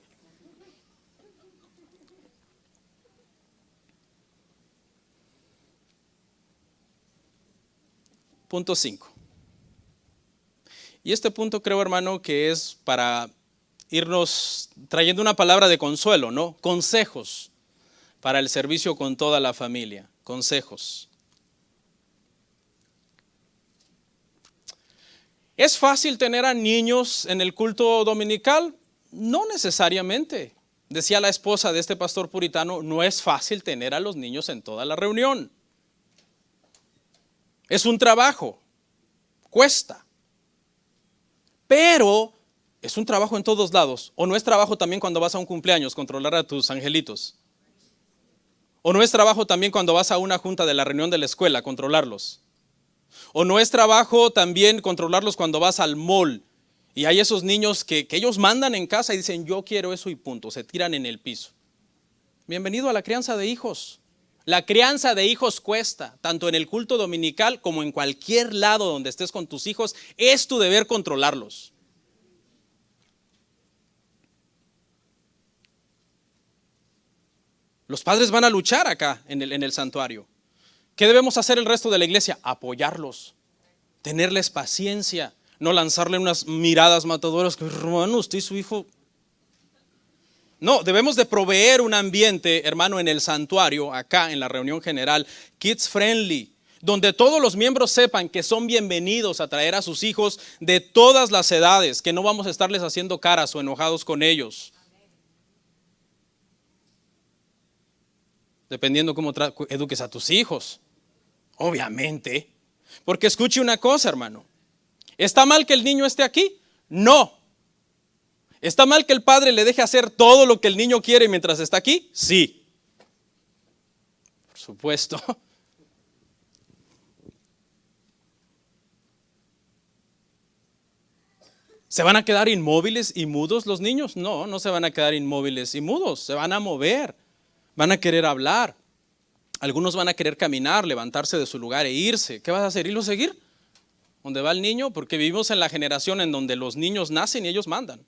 Punto 5. Y este punto creo, hermano, que es para irnos trayendo una palabra de consuelo, ¿no? Consejos para el servicio con toda la familia. Consejos. ¿Es fácil tener a niños en el culto dominical? No necesariamente. Decía la esposa de este pastor puritano, no es fácil tener a los niños en toda la reunión. Es un trabajo, cuesta, pero es un trabajo en todos lados. ¿O no es trabajo también cuando vas a un cumpleaños, controlar a tus angelitos? ¿O no es trabajo también cuando vas a una junta de la reunión de la escuela, controlarlos? ¿O no es trabajo también controlarlos cuando vas al mall y hay esos niños que ellos mandan en casa y dicen yo quiero eso y punto, se tiran en el piso? Bienvenido a la crianza de hijos. La crianza de hijos cuesta, tanto en el culto dominical como en cualquier lado donde estés con tus hijos, es tu deber controlarlos. Los padres van a luchar acá en el santuario. ¿Qué debemos hacer el resto de la iglesia? Apoyarlos, tenerles paciencia, no lanzarle unas miradas matadoras que hermano, usted y su hijo. No, debemos de proveer un ambiente, hermano, en el santuario, acá en la reunión general, kids friendly, donde todos los miembros sepan que son bienvenidos a traer a sus hijos de todas las edades, que no vamos a estarles haciendo caras o enojados con ellos. Dependiendo cómo eduques a tus hijos, obviamente. Porque escuche una cosa, hermano. ¿Está mal que el niño esté aquí? No. ¿Está mal que el padre le deje hacer todo lo que el niño quiere mientras está aquí? Sí. Por supuesto. ¿Se van a quedar inmóviles y mudos los niños? No, no se van a quedar inmóviles y mudos. Se van a mover. Van a querer hablar. Algunos van a querer caminar, levantarse de su lugar e irse. ¿Qué vas a hacer? ¿Irlo a seguir? ¿Dónde va el niño? Porque vivimos en la generación en donde los niños nacen y ellos mandan.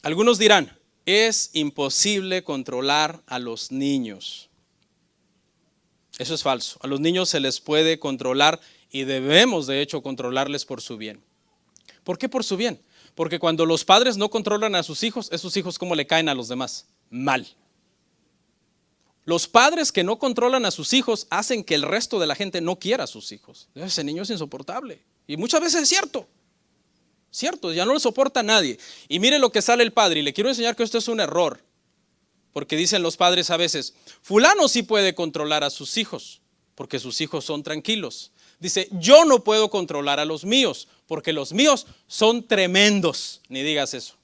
Algunos dirán, es imposible controlar a los niños. Eso es falso. A los niños se les puede controlar y debemos de hecho controlarles por su bien. ¿Por qué por su bien? Porque cuando los padres no controlan a sus hijos, esos hijos ¿cómo le caen a los demás? Mal. Los padres que no controlan a sus hijos hacen que el resto de la gente no quiera a sus hijos. Ese niño es insoportable. Y muchas veces es cierto. Cierto, ya no lo soporta nadie. Y mire lo que sale el padre. Y le quiero enseñar que esto es un error. Porque dicen los padres a veces, fulano sí puede controlar a sus hijos, porque sus hijos son tranquilos. Dice, yo no puedo controlar a los míos, porque los míos son tremendos. Ni digas eso.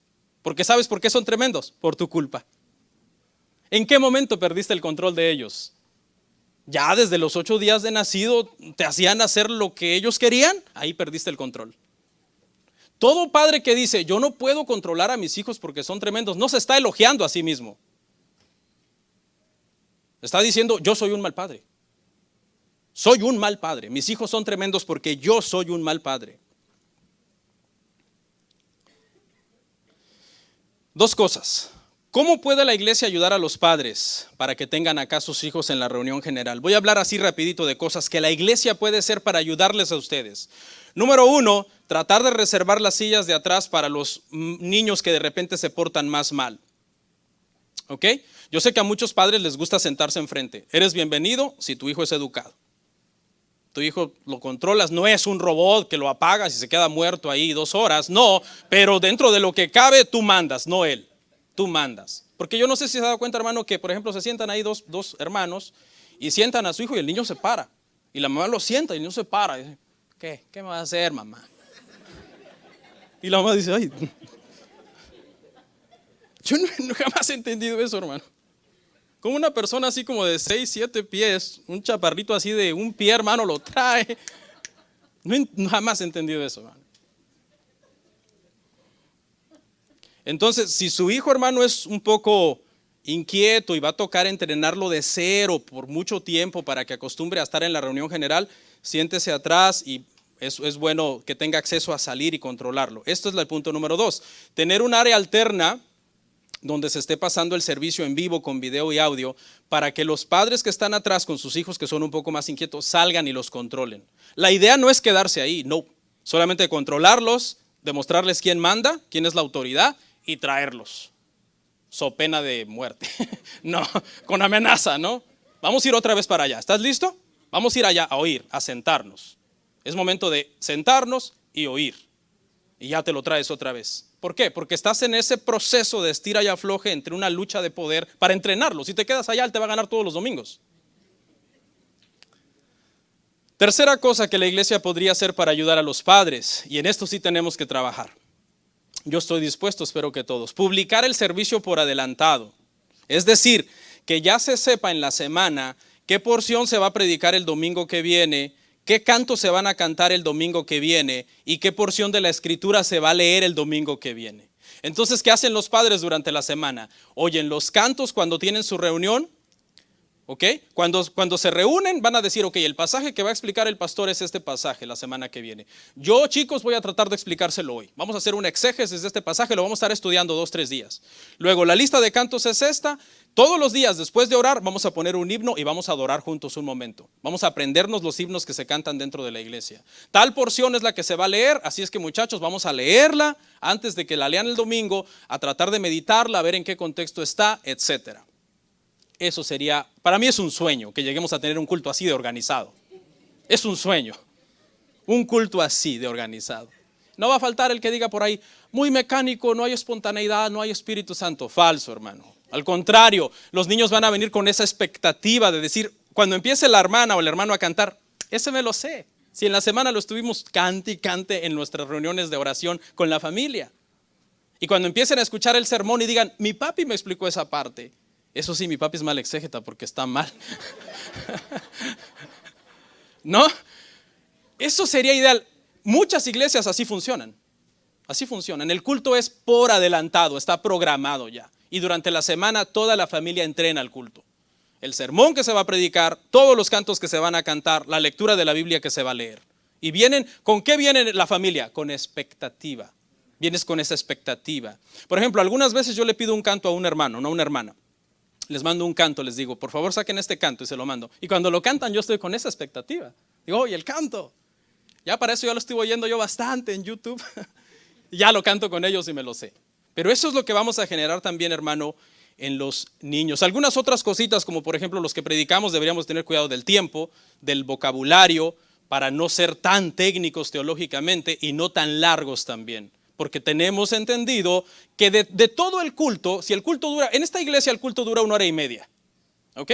Porque ¿sabes por qué son tremendos? Por tu culpa. ¿En qué momento perdiste el control de ellos? Ya desde los 8 días de nacido te hacían hacer lo que ellos querían, ahí perdiste el control. Todo padre que dice, yo no puedo controlar a mis hijos porque son tremendos, no se está elogiando a sí mismo. Está diciendo, yo soy un mal padre. Soy un mal padre. Mis hijos son tremendos porque yo soy un mal padre. Dos cosas. ¿Cómo puede la iglesia ayudar a los padres para que tengan acá sus hijos en la reunión general? Voy a hablar así rapidito de cosas que la iglesia puede hacer para ayudarles a ustedes. Número 1, tratar de reservar las sillas de atrás para los niños que de repente se portan más mal. ¿Ok? Yo sé que a muchos padres les gusta sentarse enfrente. Eres bienvenido si tu hijo es educado. Tu hijo lo controlas, no es un robot que lo apagas y se queda muerto ahí 2 horas. No, pero dentro de lo que cabe tú mandas, no él. Tú mandas. Porque yo no sé si se ha dado cuenta, hermano, que por ejemplo se sientan ahí dos hermanos y sientan a su hijo y el niño se para. Y la mamá lo sienta y el niño se para. Y dice, ¿qué me vas a hacer, mamá? Y la mamá dice, ay, yo no jamás he entendido eso, hermano. Como una persona así como de 6, 7 pies, un chaparrito así de un pie, hermano, lo trae. No, jamás he entendido eso, hermano. Entonces, si su hijo, hermano, es un poco inquieto y va a tocar entrenarlo de cero por mucho tiempo para que acostumbre a estar en la reunión general, siéntese atrás y es bueno que tenga acceso a salir y controlarlo. Esto es el punto número 2. Tener un área alterna donde se esté pasando el servicio en vivo con video y audio para que los padres que están atrás con sus hijos que son un poco más inquietos salgan y los controlen. La idea no es quedarse ahí, no. Solamente controlarlos, demostrarles quién manda, quién es la autoridad y traerlos. So pena de muerte. No, con amenaza, ¿no? Vamos a ir otra vez para allá. ¿Estás listo? Vamos a ir allá a oír, a sentarnos. Es momento de sentarnos y oír. Y ya te lo traes otra vez. ¿Por qué? Porque estás en ese proceso de estira y afloje entre una lucha de poder para entrenarlo. Si te quedas allá, él te va a ganar todos los domingos. Tercera cosa que la iglesia podría hacer para ayudar a los padres, y en esto sí tenemos que trabajar. Yo estoy dispuesto, espero que todos. Publicar el servicio por adelantado. Es decir, que ya se sepa en la semana qué porción se va a predicar el domingo que viene, qué cantos se van a cantar el domingo que viene y qué porción de la escritura se va a leer el domingo que viene. Entonces, ¿qué hacen los padres durante la semana? Oyen los cantos cuando tienen su reunión. ¿Ok? Cuando se reúnen van a decir, ok, el pasaje que va a explicar el pastor es este pasaje la semana que viene. Yo, chicos, voy a tratar de explicárselo hoy. Vamos a hacer un exégesis de este pasaje, lo vamos a estar estudiando 2, 3 días. Luego, la lista de cantos es esta. Todos los días, después de orar, vamos a poner un himno y vamos a adorar juntos un momento. Vamos a aprendernos los himnos que se cantan dentro de la iglesia. Tal porción es la que se va a leer, así es que muchachos, vamos a leerla antes de que la lean el domingo, a tratar de meditarla, a ver en qué contexto está, etcétera. Eso sería, para mí es un sueño que lleguemos a tener un culto así de organizado. Es un sueño, un culto así de organizado. No va a faltar el que diga por ahí, muy mecánico, no hay espontaneidad, no hay Espíritu Santo. Falso, hermano. Al contrario, los niños van a venir con esa expectativa de decir, cuando empiece la hermana o el hermano a cantar, ese me lo sé. Si en la semana lo estuvimos cante y cante en nuestras reuniones de oración con la familia. Y cuando empiecen a escuchar el sermón y digan, mi papi me explicó esa parte. Eso sí, mi papi es mal exégeta porque está mal. ¿No? Eso sería ideal. Muchas iglesias así funcionan. Así funcionan. El culto es por adelantado, está programado ya. Y durante la semana toda la familia entrena al culto. El sermón que se va a predicar, todos los cantos que se van a cantar, la lectura de la Biblia que se va a leer. Y vienen, ¿con qué viene la familia? Con expectativa. Vienes con esa expectativa. Por ejemplo, algunas veces yo le pido un canto a un hermano, no a una hermana. Les mando un canto, les digo, por favor saquen este canto y se lo mando. Y cuando lo cantan yo estoy con esa expectativa. Digo, oye, el canto. Ya para eso ya lo estoy oyendo yo bastante en YouTube. Ya lo canto con ellos y me lo sé. Pero eso es lo que vamos a generar también, hermano, en los niños. Algunas otras cositas, como por ejemplo los que predicamos, deberíamos tener cuidado del tiempo, del vocabulario, para no ser tan técnicos teológicamente y no tan largos también. Porque tenemos entendido que de todo el culto, si el culto dura, en esta iglesia el culto dura 1 hora y media, ¿ok?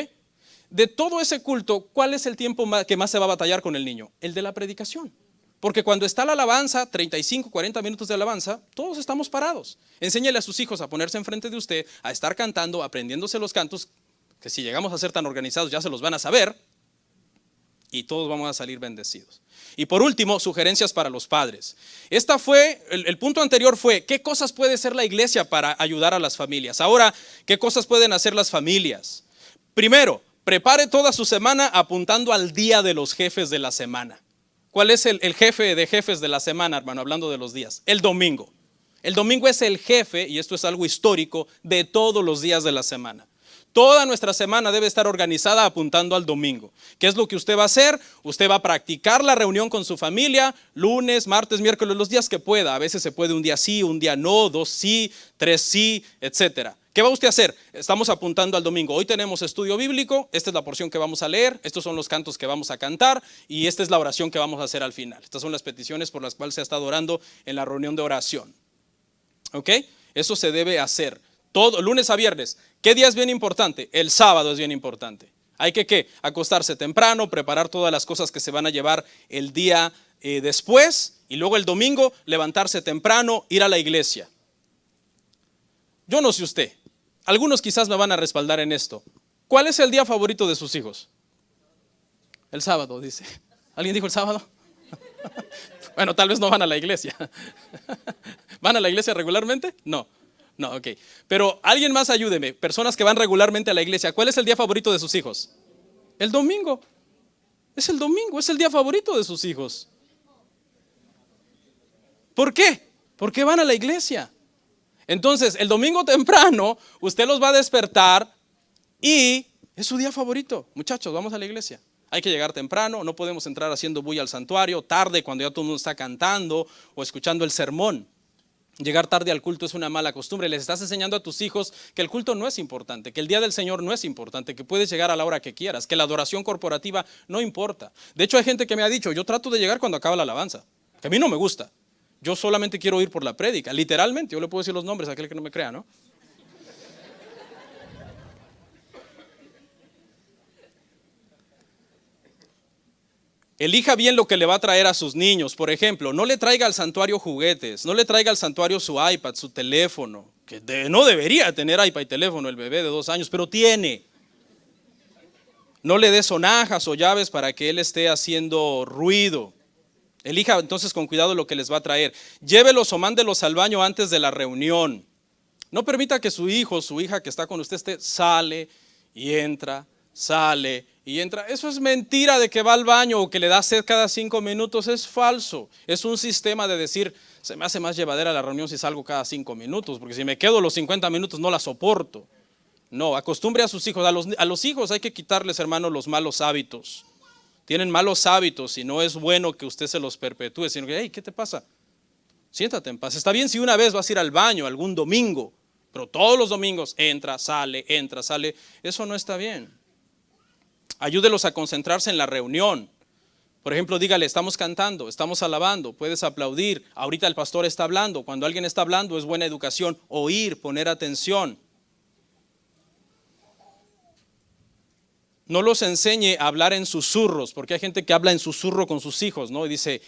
De todo ese culto, ¿cuál es el tiempo que más se va a batallar con el niño? El de la predicación. Porque cuando está la alabanza, 35, 40 minutos de alabanza, todos estamos parados. Enséñale a sus hijos a ponerse enfrente de usted, a estar cantando, aprendiéndose los cantos, que si llegamos a ser tan organizados ya se los van a saber, y todos vamos a salir bendecidos. Y por último, sugerencias para los padres. Esta fue, el punto anterior fue, ¿qué cosas puede hacer la iglesia para ayudar a las familias? Ahora, ¿qué cosas pueden hacer las familias? Primero, prepare toda su semana apuntando al día de los jefes de la semana. ¿Cuál es el jefe de jefes de la semana, hermano? Hablando de los días. El domingo. El domingo es el jefe, y esto es algo histórico, de todos los días de la semana. Toda nuestra semana debe estar organizada apuntando al domingo. ¿Qué es lo que usted va a hacer? Usted va a practicar la reunión con su familia, lunes, martes, miércoles, los días que pueda. A veces se puede un día sí, un día no, 2 sí, 3 sí, etcétera. ¿Qué va usted a hacer? Estamos apuntando al domingo. Hoy tenemos estudio bíblico, esta es la porción que vamos a leer, estos son los cantos que vamos a cantar y esta es la oración que vamos a hacer al final. Estas son las peticiones por las cuales se ha estado orando en la reunión de oración. ¿Ok? Eso se debe hacer. Todo, lunes a viernes. ¿Qué día es bien importante? El sábado es bien importante. Hay que ¿qué? Acostarse temprano, preparar todas las cosas que se van a llevar el día después y luego el domingo levantarse temprano, ir a la iglesia. Yo no sé usted, algunos quizás me van a respaldar en esto. ¿Cuál es el día favorito de sus hijos? El sábado, dice. ¿Alguien dijo el sábado? Bueno, tal vez no van a la iglesia. ¿Van a la iglesia regularmente? No, ok. Pero alguien más ayúdeme, personas que van regularmente a la iglesia, ¿cuál es el día favorito de sus hijos? El domingo. Es el domingo, es el día favorito de sus hijos. ¿Por qué? Porque van a la iglesia. Entonces, el domingo temprano, usted los va a despertar y es su día favorito. Muchachos, vamos a la iglesia. Hay que llegar temprano, no podemos entrar haciendo bulla al santuario, tarde cuando ya todo el mundo está cantando o escuchando el sermón. Llegar tarde al culto es una mala costumbre. Les estás enseñando a tus hijos que el culto no es importante, que el día del Señor no es importante, que puedes llegar a la hora que quieras, que la adoración corporativa no importa. De hecho, hay gente que me ha dicho, yo trato de llegar cuando acaba la alabanza, que a mí no me gusta. Yo solamente quiero ir por la prédica, literalmente. Yo le puedo decir los nombres a aquel que no me crea, ¿no? Elija bien lo que le va a traer a sus niños. Por ejemplo, no le traiga al santuario juguetes, no le traiga al santuario su iPad, su teléfono, que no debería tener iPad y teléfono el bebé de 2 años, pero tiene. No le dé sonajas o llaves para que él esté haciendo ruido. Elija entonces con cuidado lo que les va a traer. Llévelos o mándelos al baño antes de la reunión. No permita que su hijo o su hija que está con usted sale y entra, sale y entra. Eso es mentira de que va al baño o que le da sed cada 5 minutos. Es falso. Es un sistema de decir, se me hace más llevadera la reunión si salgo cada 5 minutos, porque si me quedo los 50 minutos no la soporto. No, acostumbre a sus hijos. A los hijos hay que quitarles, hermano, los malos hábitos. Tienen malos hábitos y no es bueno que usted se los perpetúe, sino que, hey, ¿qué te pasa? Siéntate en paz. Está bien si una vez vas a ir al baño algún domingo, pero todos los domingos entra, sale. Eso no está bien. Ayúdelos a concentrarse en la reunión. Por ejemplo, dígale, estamos cantando, estamos alabando, puedes aplaudir. Ahorita el pastor está hablando. Cuando alguien está hablando es buena educación, oír, poner atención. No los enseñe a hablar en susurros, porque hay gente que habla en susurro con sus hijos, ¿no? Y dice,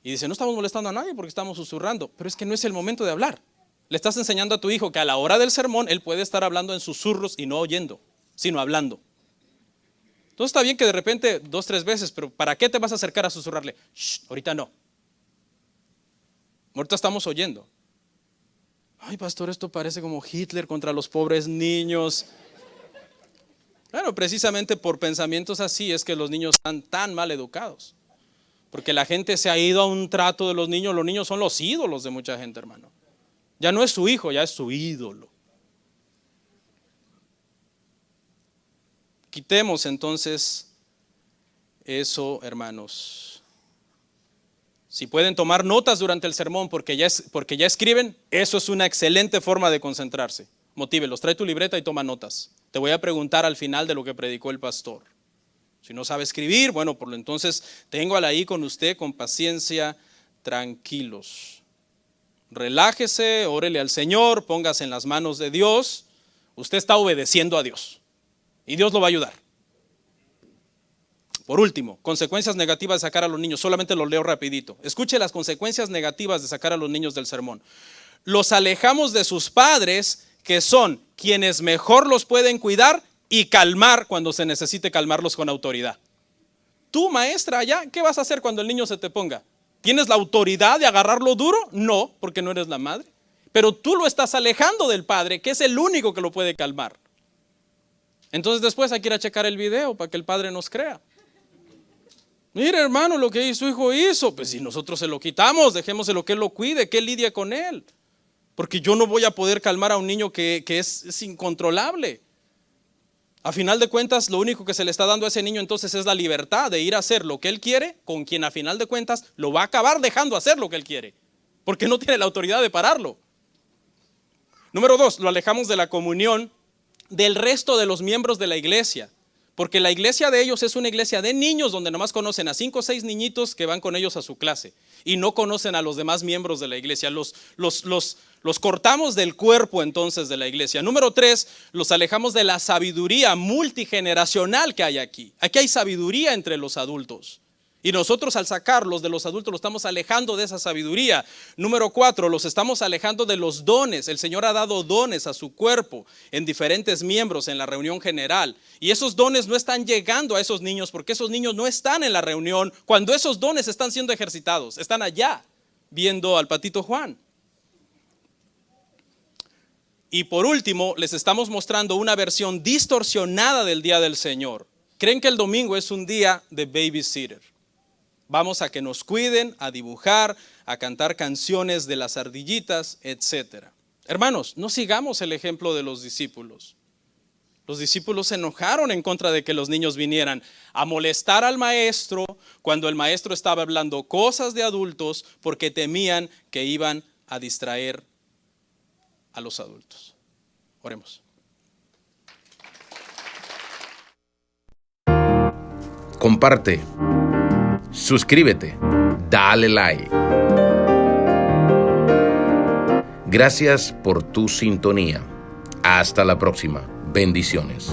no estamos molestando a nadie porque estamos susurrando, pero es que no es el momento de hablar. Le estás enseñando a tu hijo que a la hora del sermón él puede estar hablando en susurros y no oyendo, sino hablando. Entonces está bien que de repente 2, 3 veces, pero ¿para qué te vas a acercar a susurrarle? Shh, ahorita no. Ahorita estamos oyendo. Ay, pastor, esto parece como Hitler contra los pobres niños. Bueno, precisamente por pensamientos así es que los niños están tan mal educados. Porque la gente se ha ido a un trato de los niños son los ídolos de mucha gente, hermano. Ya no es su hijo, ya es su ídolo. Quitemos entonces eso, hermanos. Si pueden tomar notas durante el sermón porque ya escriben, eso es una excelente forma de concentrarse. Motívelos, trae tu libreta y toma notas. Te voy a preguntar al final de lo que predicó el pastor. Si no sabe escribir, bueno, por lo entonces téngala ahí con usted con paciencia, tranquilos. Relájese, órele al Señor, póngase en las manos de Dios. Usted está obedeciendo a Dios y Dios lo va a ayudar. Por último, consecuencias negativas de sacar a los niños. Solamente los leo rapidito. Escuche las consecuencias negativas de sacar a los niños del sermón. Los alejamos de sus padres, que son quienes mejor los pueden cuidar y calmar cuando se necesite calmarlos con autoridad. Tú, maestra, allá, ¿qué vas a hacer cuando el niño se te ponga? ¿Tienes la autoridad de agarrarlo duro? No, porque no eres la madre. Pero tú lo estás alejando del padre, que es el único que lo puede calmar. Entonces después hay que ir a checar el video para que el padre nos crea. Mire, hermano, lo que su hijo hizo. Pues si nosotros se lo quitamos, dejémoselo que él lo cuide, que él lidie con él. Porque yo no voy a poder calmar a un niño que es incontrolable. A final de cuentas, lo único que se le está dando a ese niño entonces es la libertad de ir a hacer lo que él quiere, con quien a final de cuentas lo va a acabar dejando hacer lo que él quiere. Porque no tiene la autoridad de pararlo. Número 2, lo alejamos de la comunión del resto de los miembros de la iglesia. Porque la iglesia de ellos es una iglesia de niños donde nomás conocen a 5 o 6 niñitos que van con ellos a su clase. Y no conocen a los demás miembros de la iglesia. Los cortamos del cuerpo entonces de la iglesia. Número 3, los alejamos de la sabiduría multigeneracional que hay aquí. Aquí hay sabiduría entre los adultos. Y nosotros al sacarlos de los adultos los estamos alejando de esa sabiduría. Número 4, los estamos alejando de los dones. El Señor ha dado dones a su cuerpo en diferentes miembros en la reunión general. Y esos dones no están llegando a esos niños porque esos niños no están en la reunión cuando esos dones están siendo ejercitados. Están allá viendo al patito Juan. Y por último, les estamos mostrando una versión distorsionada del día del Señor. Creen que el domingo es un día de babysitter. Vamos a que nos cuiden, a dibujar, a cantar canciones de las ardillitas, etc. Hermanos, no sigamos el ejemplo de los discípulos. Los discípulos se enojaron en contra de que los niños vinieran a molestar al maestro cuando el maestro estaba hablando cosas de adultos porque temían que iban a distraer a los adultos. Oremos. Comparte, suscríbete, dale like. Gracias por tu sintonía. Hasta la próxima. Bendiciones.